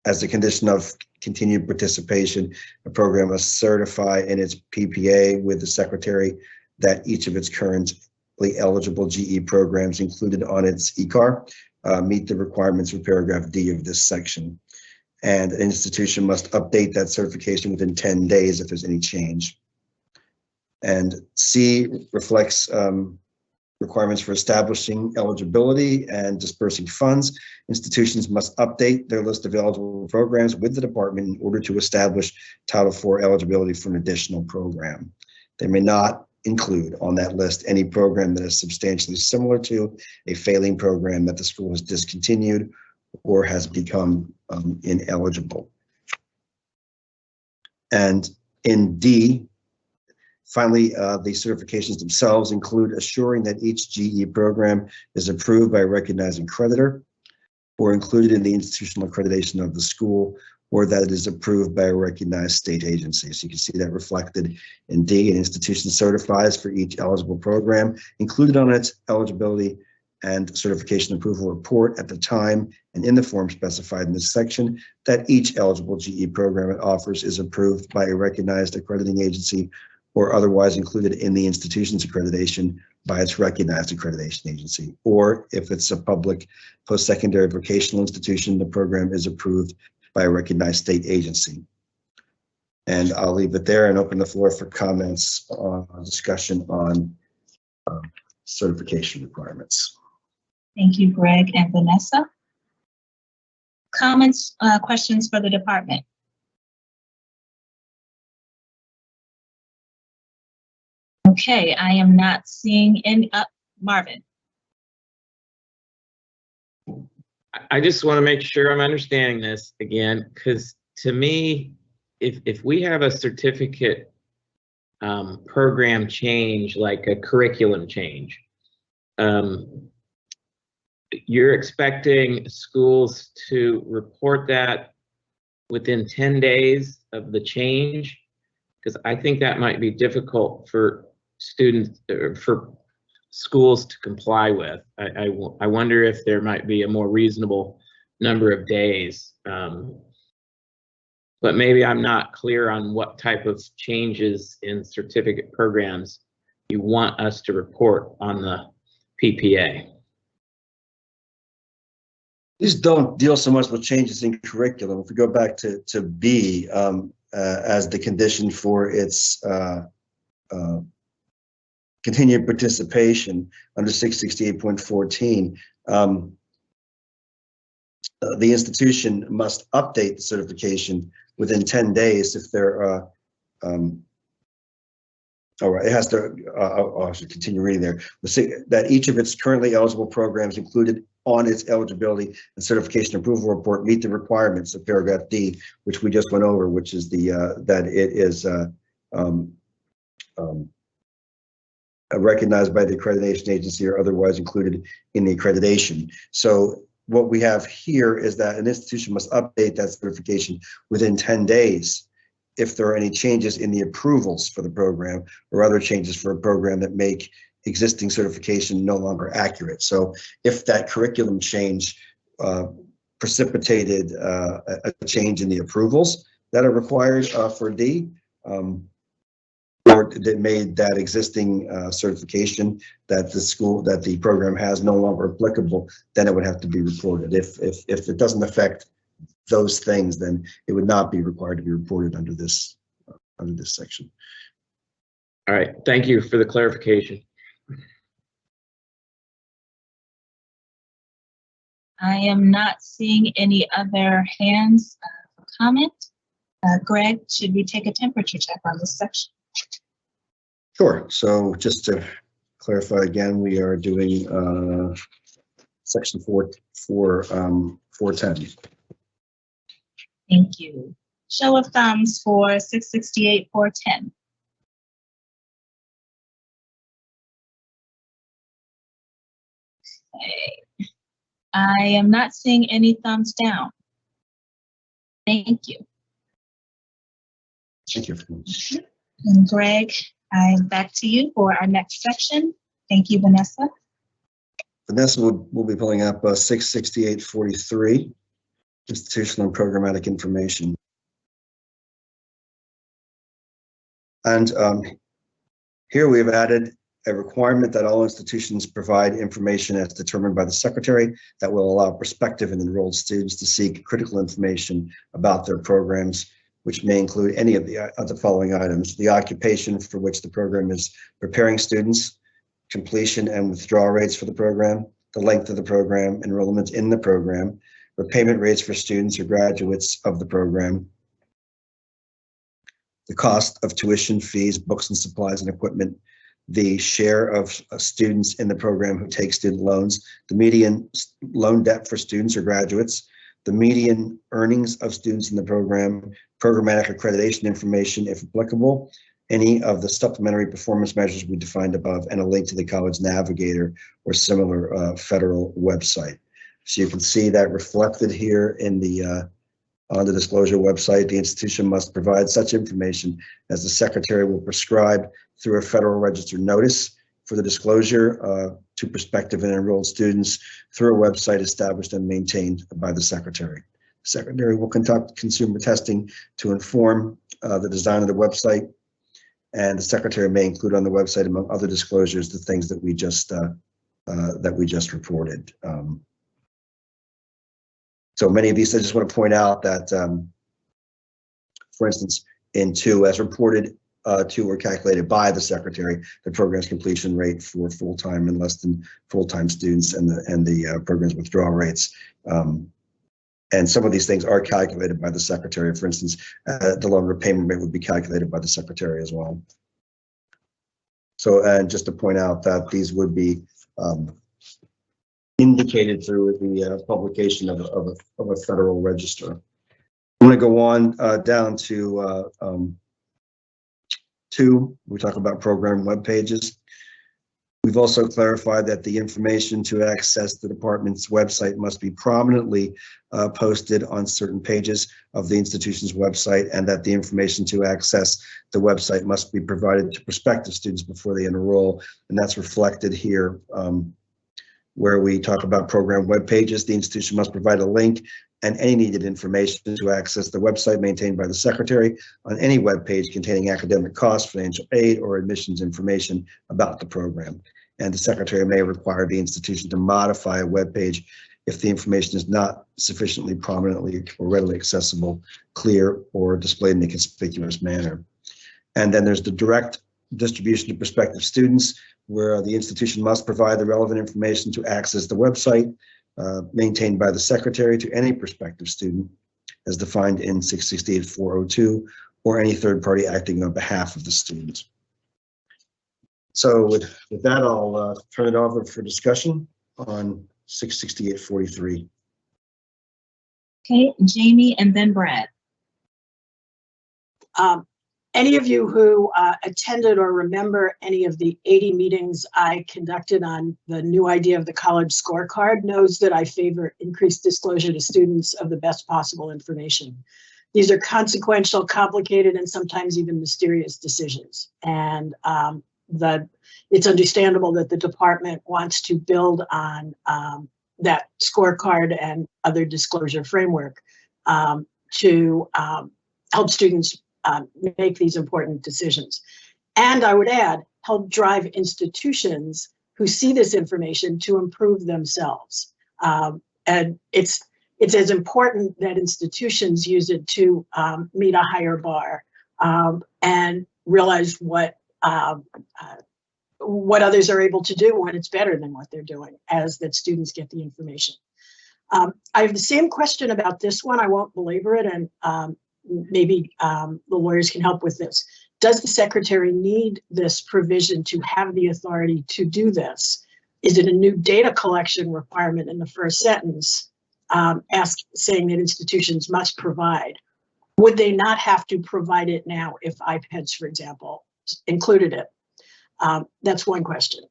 as a condition of continued participation, the program must certify in its PPA with the secretary that each of its currently eligible GE programs included on its ECAR meet the requirements of paragraph D of this section. And an institution must update that certification within 10 days if there's any change. And C reflects requirements for establishing eligibility and dispersing funds. Institutions must update their list of eligible programs with the department in order to establish Title IV eligibility for an additional program. They may not include on that list any program that is substantially similar to a failing program that the school has discontinued or has become ineligible. And in D, finally, the certifications themselves include assuring that each GE program is approved by a recognizing creditor or included in the institutional accreditation of the school, or that it is approved by a recognized state agency. So you can see that reflected in D. An institution certifies for each eligible program included on its eligibility and certification approval report at the time and in the form specified in this section that each eligible GE program it offers is approved by a recognized accrediting agency or otherwise included in the institution's accreditation by its recognized accreditation agency. Or if it's a public post-secondary vocational institution, the program is approved by a recognized state agency. And I'll leave it there and open the floor for comments on discussion on certification requirements. Thank you, Greg and Vanessa. Comments, questions for the department? Okay, I am not seeing any, Marvin. I just want to make sure I'm understanding this again, because to me, if we have a certificate program change, like a curriculum change, you're expecting schools to report that within 10 days of the change? Because I think that might be difficult for students or for schools to comply with. I wonder if there might be a more reasonable number of days. But maybe I'm not clear on what type of changes in certificate programs you want us to report on the PPA. These don't deal so much with changes in curriculum. If we go back to B as the condition for its continued participation under 668.14, the institution must update the certification within 10 days if they're, all right, it has to, I should continue reading there. That each of its currently eligible programs included on its eligibility and certification approval report meet the requirements of paragraph D, which we just went over, which is the that it is recognized by the accreditation agency or otherwise included in the accreditation. So what we have here is that an institution must update that certification within 10 days if there are any changes in the approvals for the program or other changes for a program that make existing certification no longer accurate. So if that curriculum change precipitated a change in the approvals that are required for D, or that made that existing certification that the program has no longer applicable, then it would have to be reported. If it doesn't affect those things, then it would not be required to be reported under this section. All right, thank you for the clarification. I am not seeing any other hands for comment. Greg, should we take a temperature check on this section? Sure. So just to clarify again, we are doing section 410. Thank you. Show of thumbs for 668, 410. Okay. I am not seeing any thumbs down. Thank you. Thank you. And Greg, I'm back to you for our next section. Thank you, Vanessa. Vanessa will be pulling up 668.43, institutional and programmatic information. And here we have added a requirement that all institutions provide information as determined by the secretary that will allow prospective and enrolled students to seek critical information about their programs, which may include any of the following items: the occupation for which the program is preparing students, completion and withdrawal rates for the program, the length of the program, enrollment in the program, repayment rates for students or graduates of the program, the cost of tuition, fees, books and supplies and equipment, the share of students in the program who take student loans, the median loan debt for students or graduates, the median earnings of students in the program, programmatic accreditation information if applicable, any of the supplementary performance measures we defined above, and a link to the College Navigator or similar federal website. So you can see that reflected here in the on the disclosure website. The institution must provide such information as the secretary will prescribe through a Federal Register notice for the disclosure to prospective and enrolled students through a website established and maintained by the secretary. The secretary will conduct consumer testing to inform the design of the website, and the secretary may include on the website, among other disclosures, the things that we just reported. So many of these, I just want to point out that, for instance, in 2, as reported to or calculated by the secretary, the program's completion rate for full-time and less than full-time students and the program's withdrawal rates. And some of these things are calculated by the secretary. For instance, the loan repayment rate would be calculated by the secretary as well. So, and just to point out that these would be indicated through the publication of a Federal Register. I'm going to go on down to 2. We talk about program web pages. We've also clarified that the information to access the department's website must be prominently posted on certain pages of the institution's website, and that the information to access the website must be provided to prospective students before they enroll. And that's reflected here where we talk about program web pages. The institution must provide a link and any needed information to access the website maintained by the secretary on any web page containing academic costs, financial aid, or admissions information about the program. And the secretary may require the institution to modify a web page if the information is not sufficiently prominently or readily accessible, clear, or displayed in a conspicuous manner. And then there's the direct distribution to prospective students, where the institution must provide the relevant information to access the website maintained by the secretary to any prospective student as defined in 668.402 or any third party acting on behalf of the student. So with that, I'll turn it over for discussion on 668.43. Okay, Jamie and then Brad. Any of you who attended or remember any of the 80 meetings I conducted on the new idea of the college scorecard knows that I favor increased disclosure to students of the best possible information. These are consequential, complicated, and sometimes even mysterious decisions. And it's understandable that the department wants to build on that scorecard and other disclosure framework to help students make these important decisions. And I would add, help drive institutions who see this information to improve themselves. And it's as important that institutions use it to meet a higher bar and realize what others are able to do when it's better than what they're doing, as that students get the information. I have the same question about this one. I won't belabor it, and maybe the lawyers can help with this. Does the secretary need this provision to have the authority to do this? Is it a new data collection requirement in the first sentence, saying that institutions must provide? Would they not have to provide it now if iPads, for example, included it? That's one question.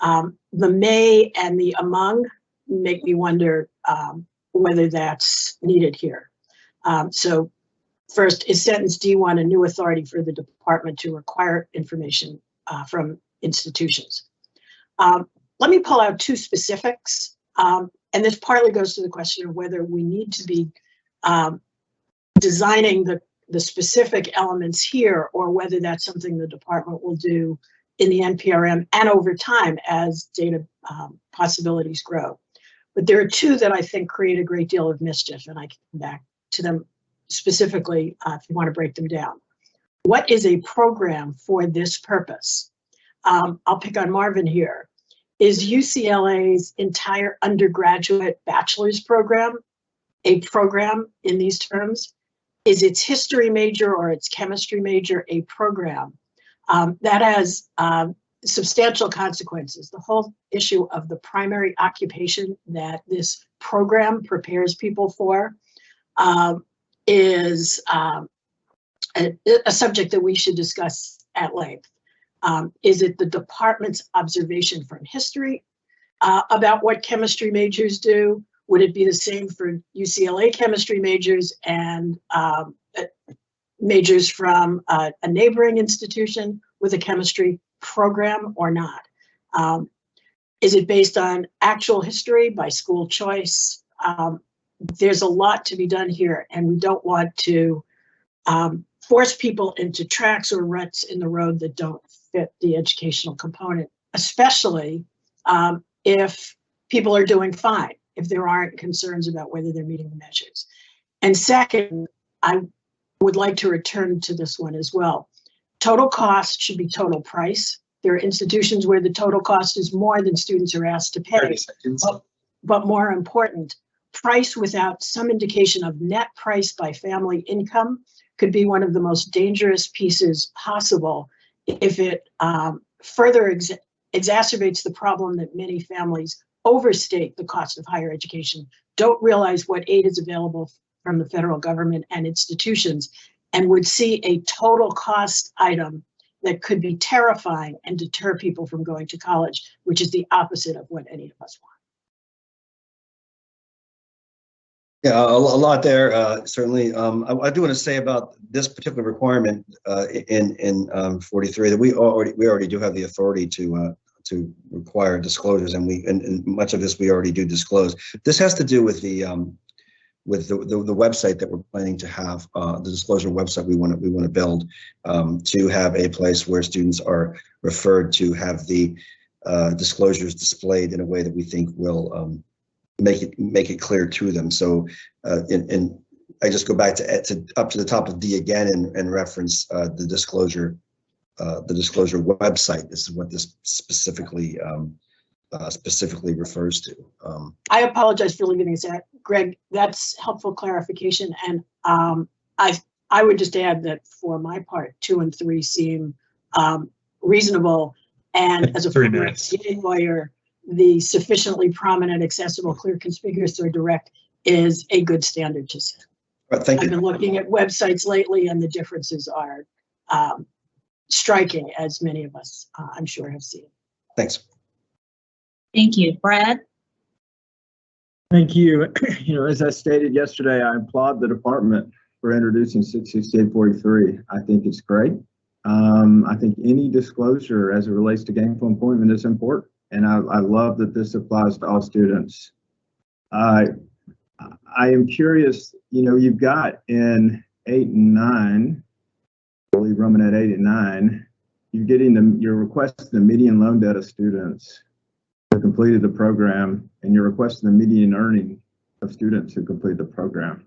The may and the among make me wonder whether that's needed here. So first, is sentence D1 a new authority for the department to require information from institutions? Let me pull out two specifics, and this partly goes to the question of whether we need to be designing the specific elements here, or whether that's something the department will do in the NPRM and over time as data possibilities grow. But there are two that I think create a great deal of mischief, and I can come back to them specifically if you want to break them down. What is a program for this purpose? I'll pick on Marvin here. Is UCLA's entire undergraduate bachelor's program a program in these terms? Is its history major or its chemistry major a program? That has substantial consequences. The whole issue of the primary occupation that this program prepares people for is a subject that we should discuss at length. Is it the department's observation from history about what chemistry majors do? Would it be the same for UCLA chemistry majors and majors from a neighboring institution with a chemistry program or not? Is it based on actual history by school choice? There's a lot to be done here, and we don't want to force people into tracks or ruts in the road that don't fit the educational component, especially if people are doing fine, if there aren't concerns about whether they're meeting the measures. And second, I would like to return to this one as well. Total cost should be total price. There are institutions where the total cost is more than students are asked to pay. 30 seconds. But more important, price without some indication of net price by family income could be one of the most dangerous pieces possible if it further exacerbates the problem that many families overstate the cost of higher education, don't realize what aid is available from the federal government and institutions, and would see a total cost item that could be terrifying and deter people from going to college, which is the opposite of what any of us want. Yeah, a lot there, certainly. I do want to say about this particular requirement in 43 that we already do have the authority to require disclosures, and much of this we already do disclose. This has to do with the website that we're planning to have, the disclosure website we want to build, to have a place where students are referred to have the disclosures displayed in a way that we think will make it clear to them. So and I just go back to up to the top of D again and reference the disclosure website. This is what this specifically refers to. I apologize for leaving this out, Greg. That's helpful clarification, and I would just add that for my part, 2 and 3 seem reasonable, and as a former CA lawyer, the sufficiently prominent, accessible, clear, conspicuous, or direct is a good standard to set. Thank you. I've been looking at websites lately, and the differences are striking, as many of us, I'm sure, have seen. Thanks. Thank you. Brad? Thank you. You know, as I stated yesterday, I applaud the department for introducing 66843. I think it's great. I think any disclosure as it relates to gainful employment is important, and I love that this applies to all students. I am curious, you know, you've got in 8 and 9, I believe Romanet 8 and 9, you're requesting the median loan debt of students who completed the program, and you're requesting the median earning of students who complete the program.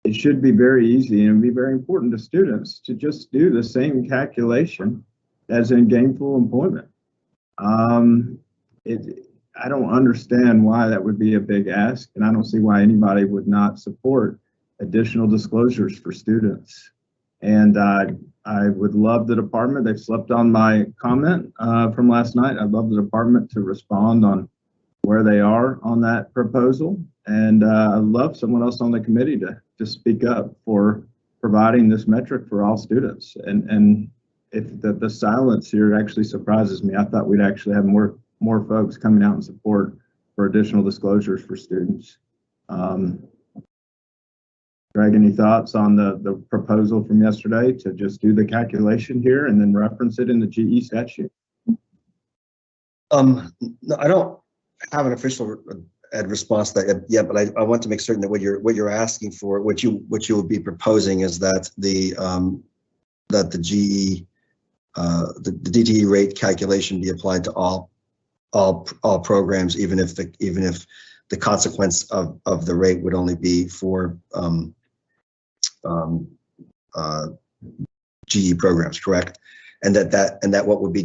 It should be very easy and be very important to students to just do the same calculation as in gainful employment. I don't understand why that would be a big ask, and I don't see why anybody would not support additional disclosures for students. And I would love the department, they've slept on my comment from last night. I'd love the department to respond on where they are on that proposal. And I'd love someone else on the committee to speak up for providing this metric for all students. And if the silence here actually surprises me, I thought we'd actually have more folks coming out in support for additional disclosures for students. Greg, any thoughts on the proposal from yesterday to just do the calculation here and then reference it in the GE statute? No, I don't have an official response to that yet, but I want to make certain that what you're asking for, what you would be proposing, is that the GE the DTE rate calculation be applied to all programs, even if the consequence of the rate would only be for GE programs, correct? And that what would be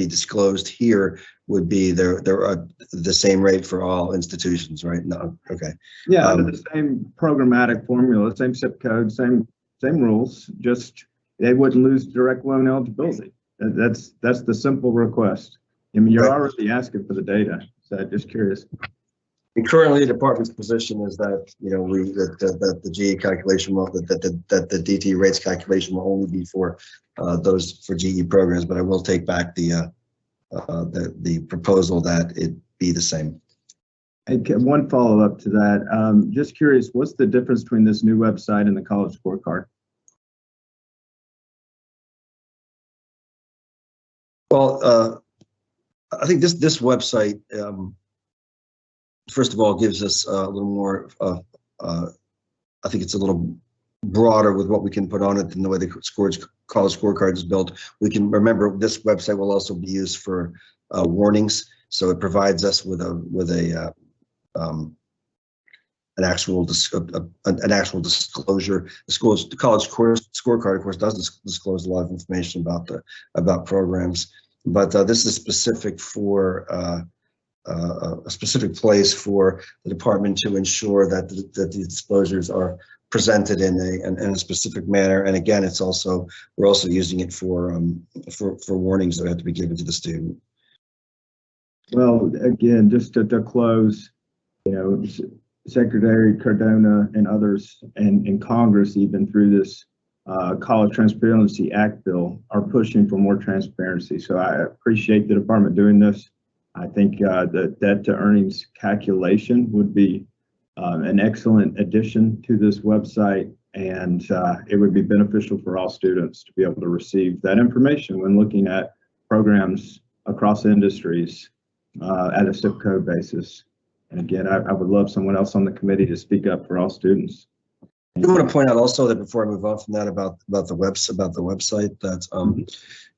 disclosed here would be the same rate for all institutions, right? No, okay. Yeah, the same programmatic formula, same zip code, same rules. Just they wouldn't lose direct loan eligibility. That's the simple request. I mean, you're already asking for the data, so I'm just curious. And currently, the department's position is that that the GE calculation will that the DTE rates calculation will only be for those for GE programs. But I will take back the proposal that it be the same. Okay, one follow up to that. Just curious, what's the difference between this new website and the college scorecard? Well, I think this website, first of all, gives us a little more. I think it's a little broader with what we can put on it than the way the college scorecard is built. We can remember this website will also be used for warnings, so it provides us with an actual disclosure. The college scorecard, of course, does disclose a lot of information about programs, but this is specific for a specific place for the department to ensure that these disclosures are presented in a specific manner. And again, we're also using it for warnings that have to be given to the student. Well, again, just to close, Secretary Cardona and others in Congress, even through this College Transparency Act bill, are pushing for more transparency. So I appreciate the department doing this. I think the debt to earnings calculation would be an excellent addition to this website, and it would be beneficial for all students to be able to receive that information when looking at programs across industries at a zip code basis. And again, I would love someone else on the committee to speak up for all students. I want to point out also that before I move on from that about the website, that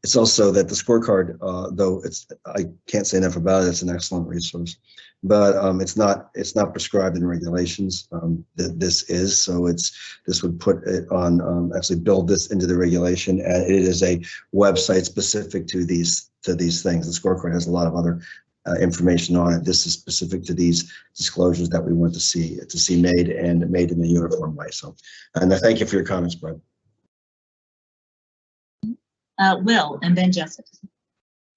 it's also that the scorecard, though I can't say enough about it, it's an excellent resource, but it's not prescribed in regulations. This is, so this would put it on, actually build this into the regulation, and it is a website specific to these things. The scorecard has a lot of other information on it. This is specific to these disclosures that we want to see made in a uniform way. So, and I thank you for your comments, Brad. Will, and then Jessica.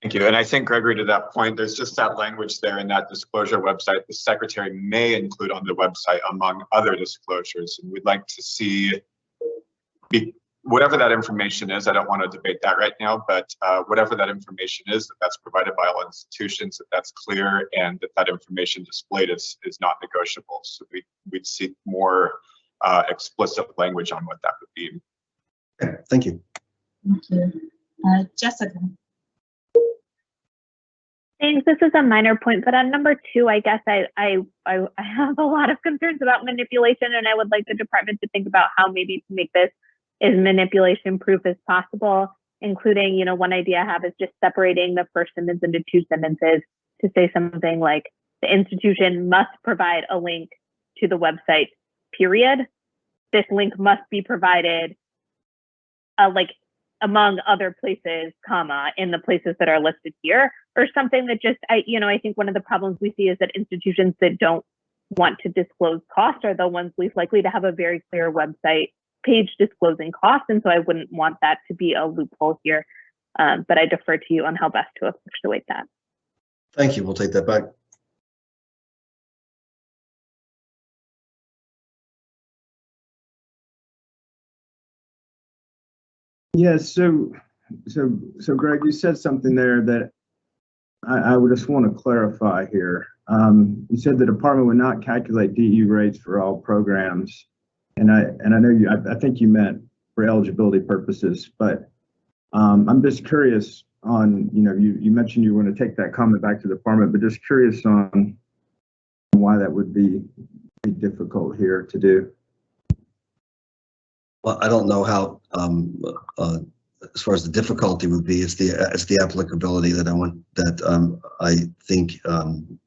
Thank you. And I think, Gregory, to that point, there's just that language there in that disclosure website. The secretary may include on the website among other disclosures. And we'd like to see, whatever that information is, I don't want to debate that right now, but whatever that information is, that's provided by all institutions, that's clear, and that information displayed is not negotiable. So we'd seek more explicit language on what that would be. Okay, thank you. Thank you. Jessica. Thanks. This is a minor point, but on number 2, I guess I have a lot of concerns about manipulation, and I would like the department to think about how maybe to make this as manipulation proof as possible, including, you know, one idea I have is just separating the first sentence into 2 sentences to say something like the institution must provide a link to the website, period. This link must be provided like among other places, comma, in the places that are listed here, or something that just, I think one of the problems we see is that institutions that don't want to disclose cost are the ones least likely to have a very clear website page disclosing costs. And so I wouldn't want that to be a loophole here, but I defer to you on how best to effectuate that. Thank you. We'll take that back. Yes, so Greg, you said something there that I would just want to clarify here. You said the department would not calculate DE rates for all programs, and I know I think you meant for eligibility purposes, but I'm just curious on, you mentioned you want to take that comment back to the department, but just curious on why that would be difficult here to do. Well, I don't know how, as far as the difficulty would be, it's the applicability that I think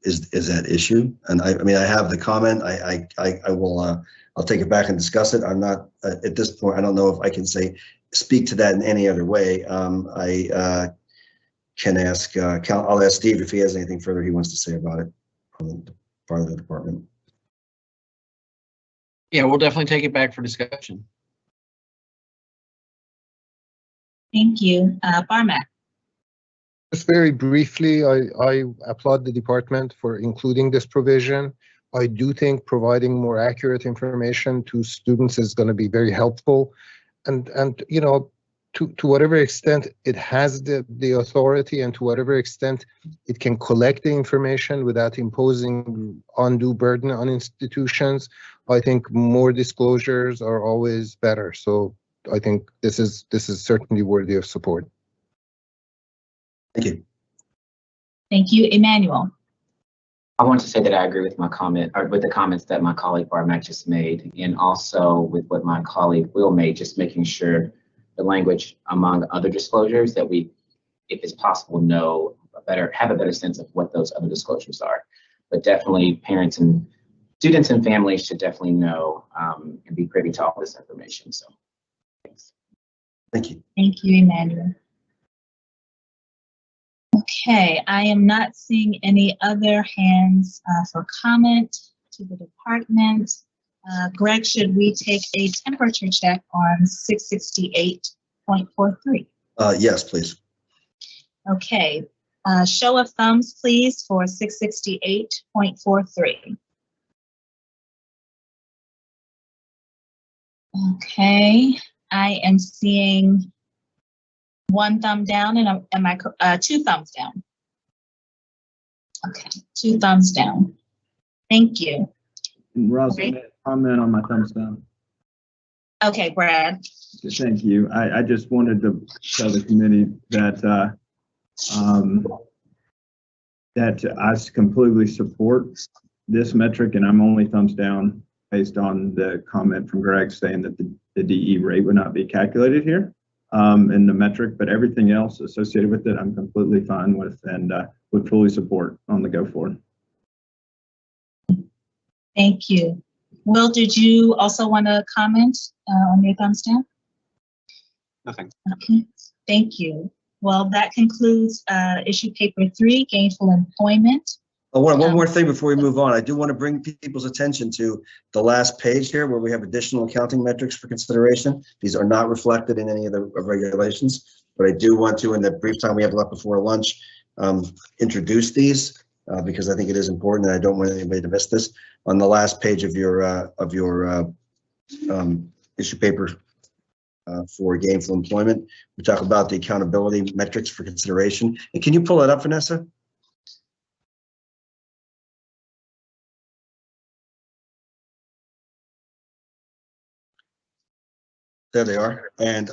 is at issue. And I mean, I have the comment. I will I'll take it back and discuss it. I'm not at this point. I don't know if I can speak to that in any other way. I can ask. I'll ask Steve if he has anything further he wants to say about it from the part of the department. Yeah, we'll definitely take it back for discussion. Thank you. Barmack. Just very briefly, I applaud the department for including this provision. I do think providing more accurate information to students is going to be very helpful. And to whatever extent it has the authority, and to whatever extent it can collect the information without imposing undue burden on institutions, I think more disclosures are always better. So I think this is certainly worthy of support. Thank you. Thank you, Emmanuel. I want to say that I agree with my comment, or with the comments that my colleague Barmack just made, and also with what my colleague Will made, just making sure the language among other disclosures that we, if it's possible, have a better sense of what those other disclosures are. But definitely parents and students and families should definitely know and be privy to all this information. So thanks. Thank you. Thank you, Emmanuel. Okay, I am not seeing any other hands for comment to the department. Greg, should we take a temperature check on 668.43? Yes, please. Okay, show of thumbs, please, for 668.43. Okay, I am seeing one thumb down and two thumbs down. Okay, 2 thumbs down. Thank you. And Ross, Okay. I made a comment on my thumbs down. Okay, Brad. Thank you. I just wanted to tell the committee that that I completely support this metric, and I'm only thumbs down based on the comment from Greg saying that the DE rate would not be calculated here in the metric, but everything else associated with it, I'm completely fine with and would fully support on the go forward. Thank you. Will, did you also want to comment on your thumbs down? Nothing. Okay, thank you. Well, that concludes issue paper 3, gainful employment. One more thing before we move on. I do want to bring people's attention to the last page here where we have additional accounting metrics for consideration. These are not reflected in any of the regulations, but I do want to, in the brief time we have left before lunch, introduce these because I think it is important and I don't want anybody to miss this. On the last page of your issue paper for gainful employment. We talk about the accountability metrics for consideration. And can you pull that up, Vanessa? There they are. And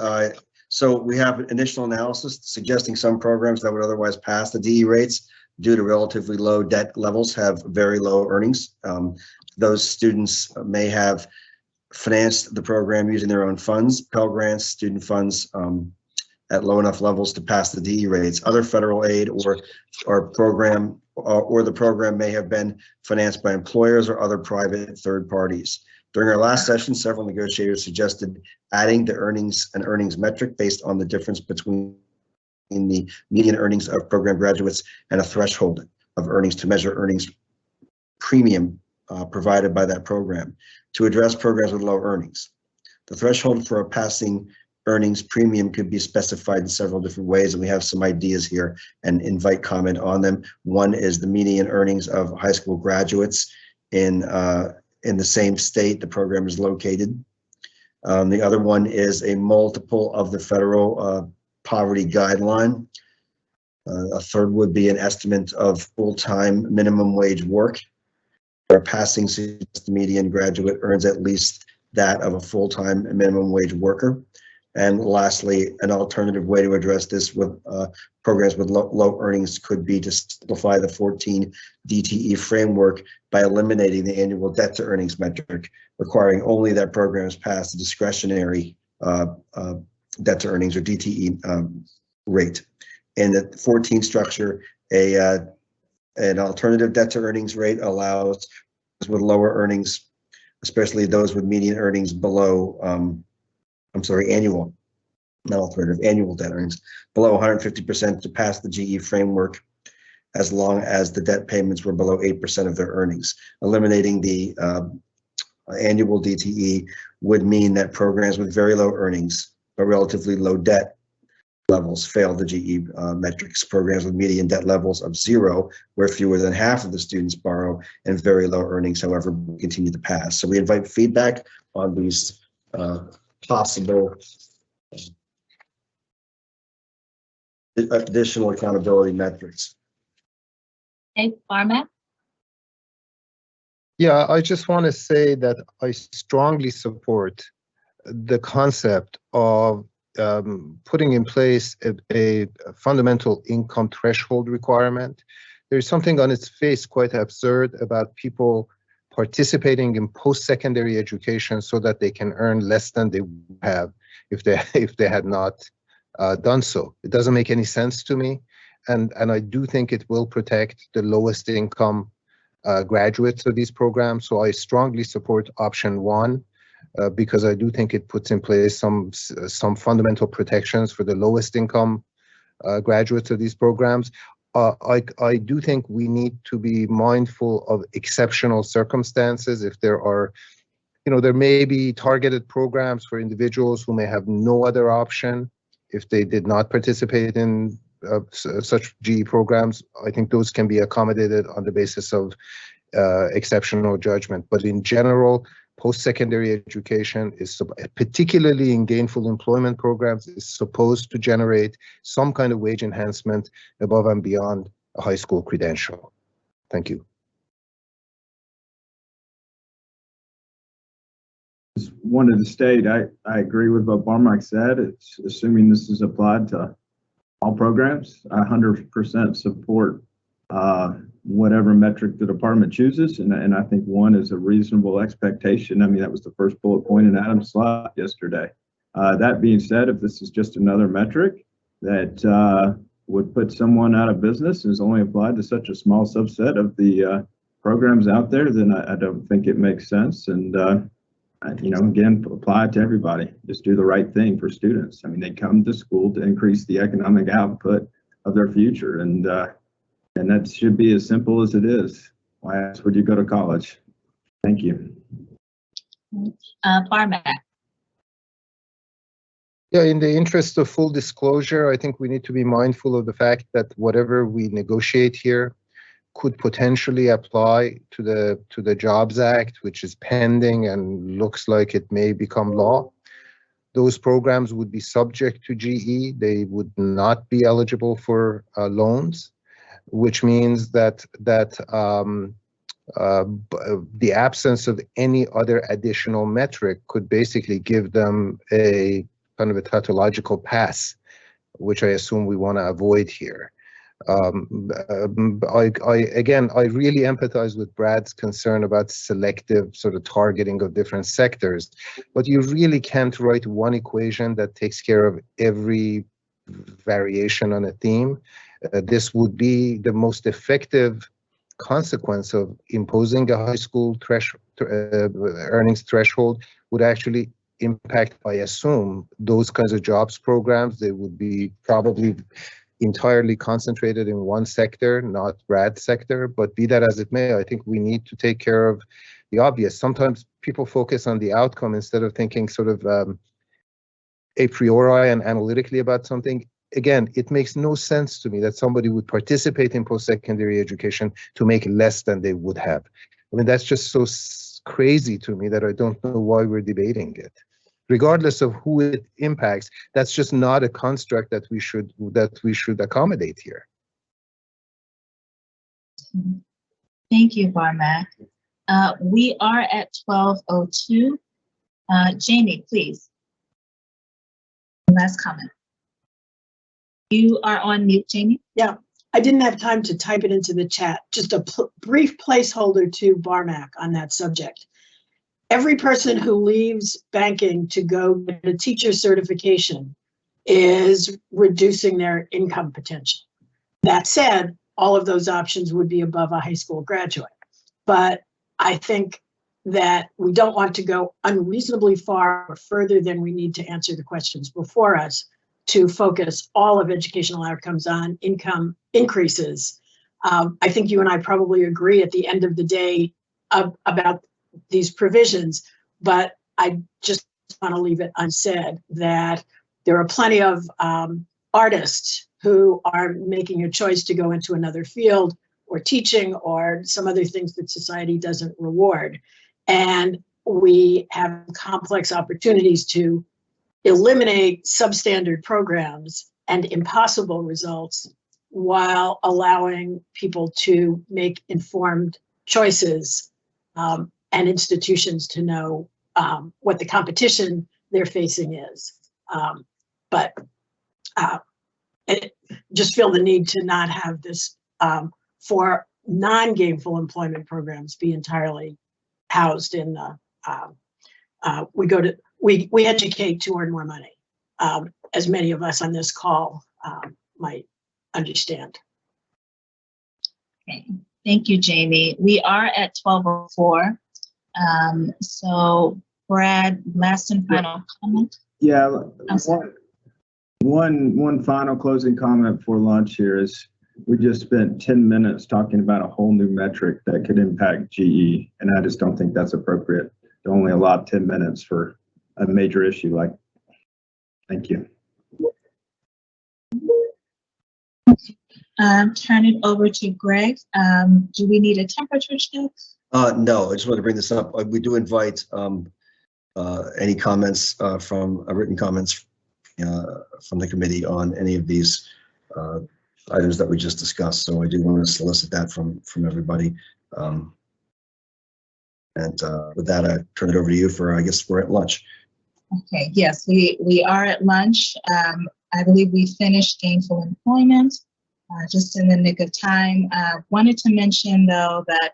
so we have initial analysis suggesting some programs that would otherwise pass the DE rates due to relatively low debt levels have very low earnings. Those students may have financed the program using their own funds, Pell Grants, student funds at low enough levels to pass the DE rates. Other federal aid or program or the program may have been financed by employers or other private third parties. During our last session, several negotiators suggested adding the earnings metric based on the difference between the median earnings of program graduates and a threshold of earnings to measure earnings premium provided by that program to address programs with low earnings. The threshold for a passing earnings premium could be specified in several different ways, and we have some ideas here and invite comment on them. One is the median earnings of high school graduates in the same state the program is located. The other one is a multiple of the federal poverty guideline. A third would be an estimate of full-time minimum wage work, where passing the median graduate earns at least that of a full-time minimum wage worker. And lastly, an alternative way to address this with programs with low earnings could be to simplify the 14 DTE framework by eliminating the annual debt to earnings metric, requiring only that programs pass the discretionary debt to earnings or DTE rate. In the 14 structure, an alternative debt to earnings rate allows with lower earnings, especially those with median earnings below, annual, not alternative, annual debt earnings below 150% to pass the GE framework as long as the debt payments were below 8% of their earnings. Eliminating the annual DTE would mean that programs with very low earnings but relatively low debt levels fail the GE metrics. Programs with median debt levels of 0, where fewer than half of the students borrow, and very low earnings, however, continue to pass. So we invite feedback on these possible additional accountability metrics. Okay, Barmack? Yeah, I just want to say that I strongly support the concept of putting in place a fundamental income threshold requirement. There's something on its face quite absurd about people participating in post-secondary education so that they can earn less than they would have if they had not done so. It doesn't make any sense to me, and I do think it will protect the lowest income graduates of these programs. So I strongly support option 1. Because I do think it puts in place some fundamental protections for the lowest income graduates of these programs. I do think we need to be mindful of exceptional circumstances. If there are, there may be targeted programs for individuals who may have no other option if they did not participate in such GE programs. I think those can be accommodated on the basis of exceptional judgment. But in general, post-secondary education is, particularly in gainful employment programs, is supposed to generate some kind of wage enhancement above and beyond a high school credential. Thank you. Just wanted to state, I agree with what Barmack said. It's assuming this is applied to all programs. I 100% support whatever metric the department chooses, and I think 1 is a reasonable expectation. I mean, that was the first bullet point in Adam's slide yesterday. That being said, if this is just another metric that would put someone out of business and is only applied to such a small subset of the programs out there, then I don't think it makes sense. And again, apply it to everybody. Just do the right thing for students. I mean, they come to school to increase the economic output of their future, and that should be as simple as it is. Why else would you go to college? Thank you. Barmack. Yeah, in the interest of full disclosure, I think we need to be mindful of the fact that whatever we negotiate here could potentially apply to the Jobs Act, which is pending and looks like it may become law. those programs would be subject to GE. They would not be eligible for loans, which means that the absence of any other additional metric could basically give them a kind of a tautological pass, which I assume we want to avoid here. I really empathize with Brad's concern about selective sort of targeting of different sectors, but you really can't write one equation that takes care of every variation on a theme. This would be the most effective consequence of imposing a high school earnings threshold would actually impact, I assume, those kinds of jobs programs. They would be probably entirely concentrated in one sector, not Brad's sector, but be that as it may, I think we need to take care of the obvious. Sometimes people focus on the outcome instead of thinking sort of a priori and analytically about something. Again, it makes no sense to me that somebody would participate in post-secondary education to make less than they would have. I mean, that's just so crazy to me that I don't know why we're debating it. Regardless of who it impacts, that's just not a construct that we should accommodate here. Thank you, Barmak. We are at 12:02. Jamie, please. Last comment. You are on mute, Jamie. Yeah, I didn't have time to type it into the chat. Just a brief placeholder to Barmak on that subject. Every person who leaves banking to go get a teacher certification is reducing their income potential. That said, all of those options would be above a high school graduate. But I think that we don't want to go unreasonably far or further than we need to answer the questions before us to focus all of educational outcomes on income increases. I think you and I probably agree at the end of the day about these provisions, but I just want to leave it unsaid that there are plenty of artists who are making a choice to go into another field or teaching or some other things that society doesn't reward. And we have complex opportunities to eliminate substandard programs and impossible results while allowing people to make informed choices and institutions to know what the competition they're facing is. But just feel the need to not have this for non-gainful employment programs be entirely housed in the, we educate to earn more money, as many of us on this call might understand. Okay. Thank you, Jamie. We are at 12:04. So Brad, last and final comment? Yeah, one final closing comment for lunch here is we just spent 10 minutes talking about a whole new metric that could impact GE, and I just don't think that's appropriate to only allot 10 minutes for a major issue like. Thank you. Turn it over to Greg. Do we need a temperature check? No, I just want to bring this up. We do invite any comments from written comments from the committee on any of these items that we just discussed. So I do want to solicit that from everybody. And with that, I turn it over to you for, I guess we're at lunch. Okay, yes, we are at lunch. I believe we finished gainful employment just in the nick of time. Wanted to mention though that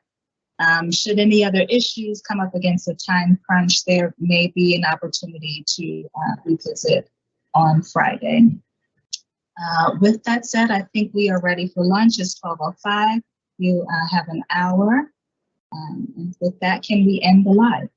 should any other issues come up against a time crunch, there may be an opportunity to revisit on Friday. With that said, I think we are ready for lunch. It's 12:05. You have an hour. And with that, can we end the live?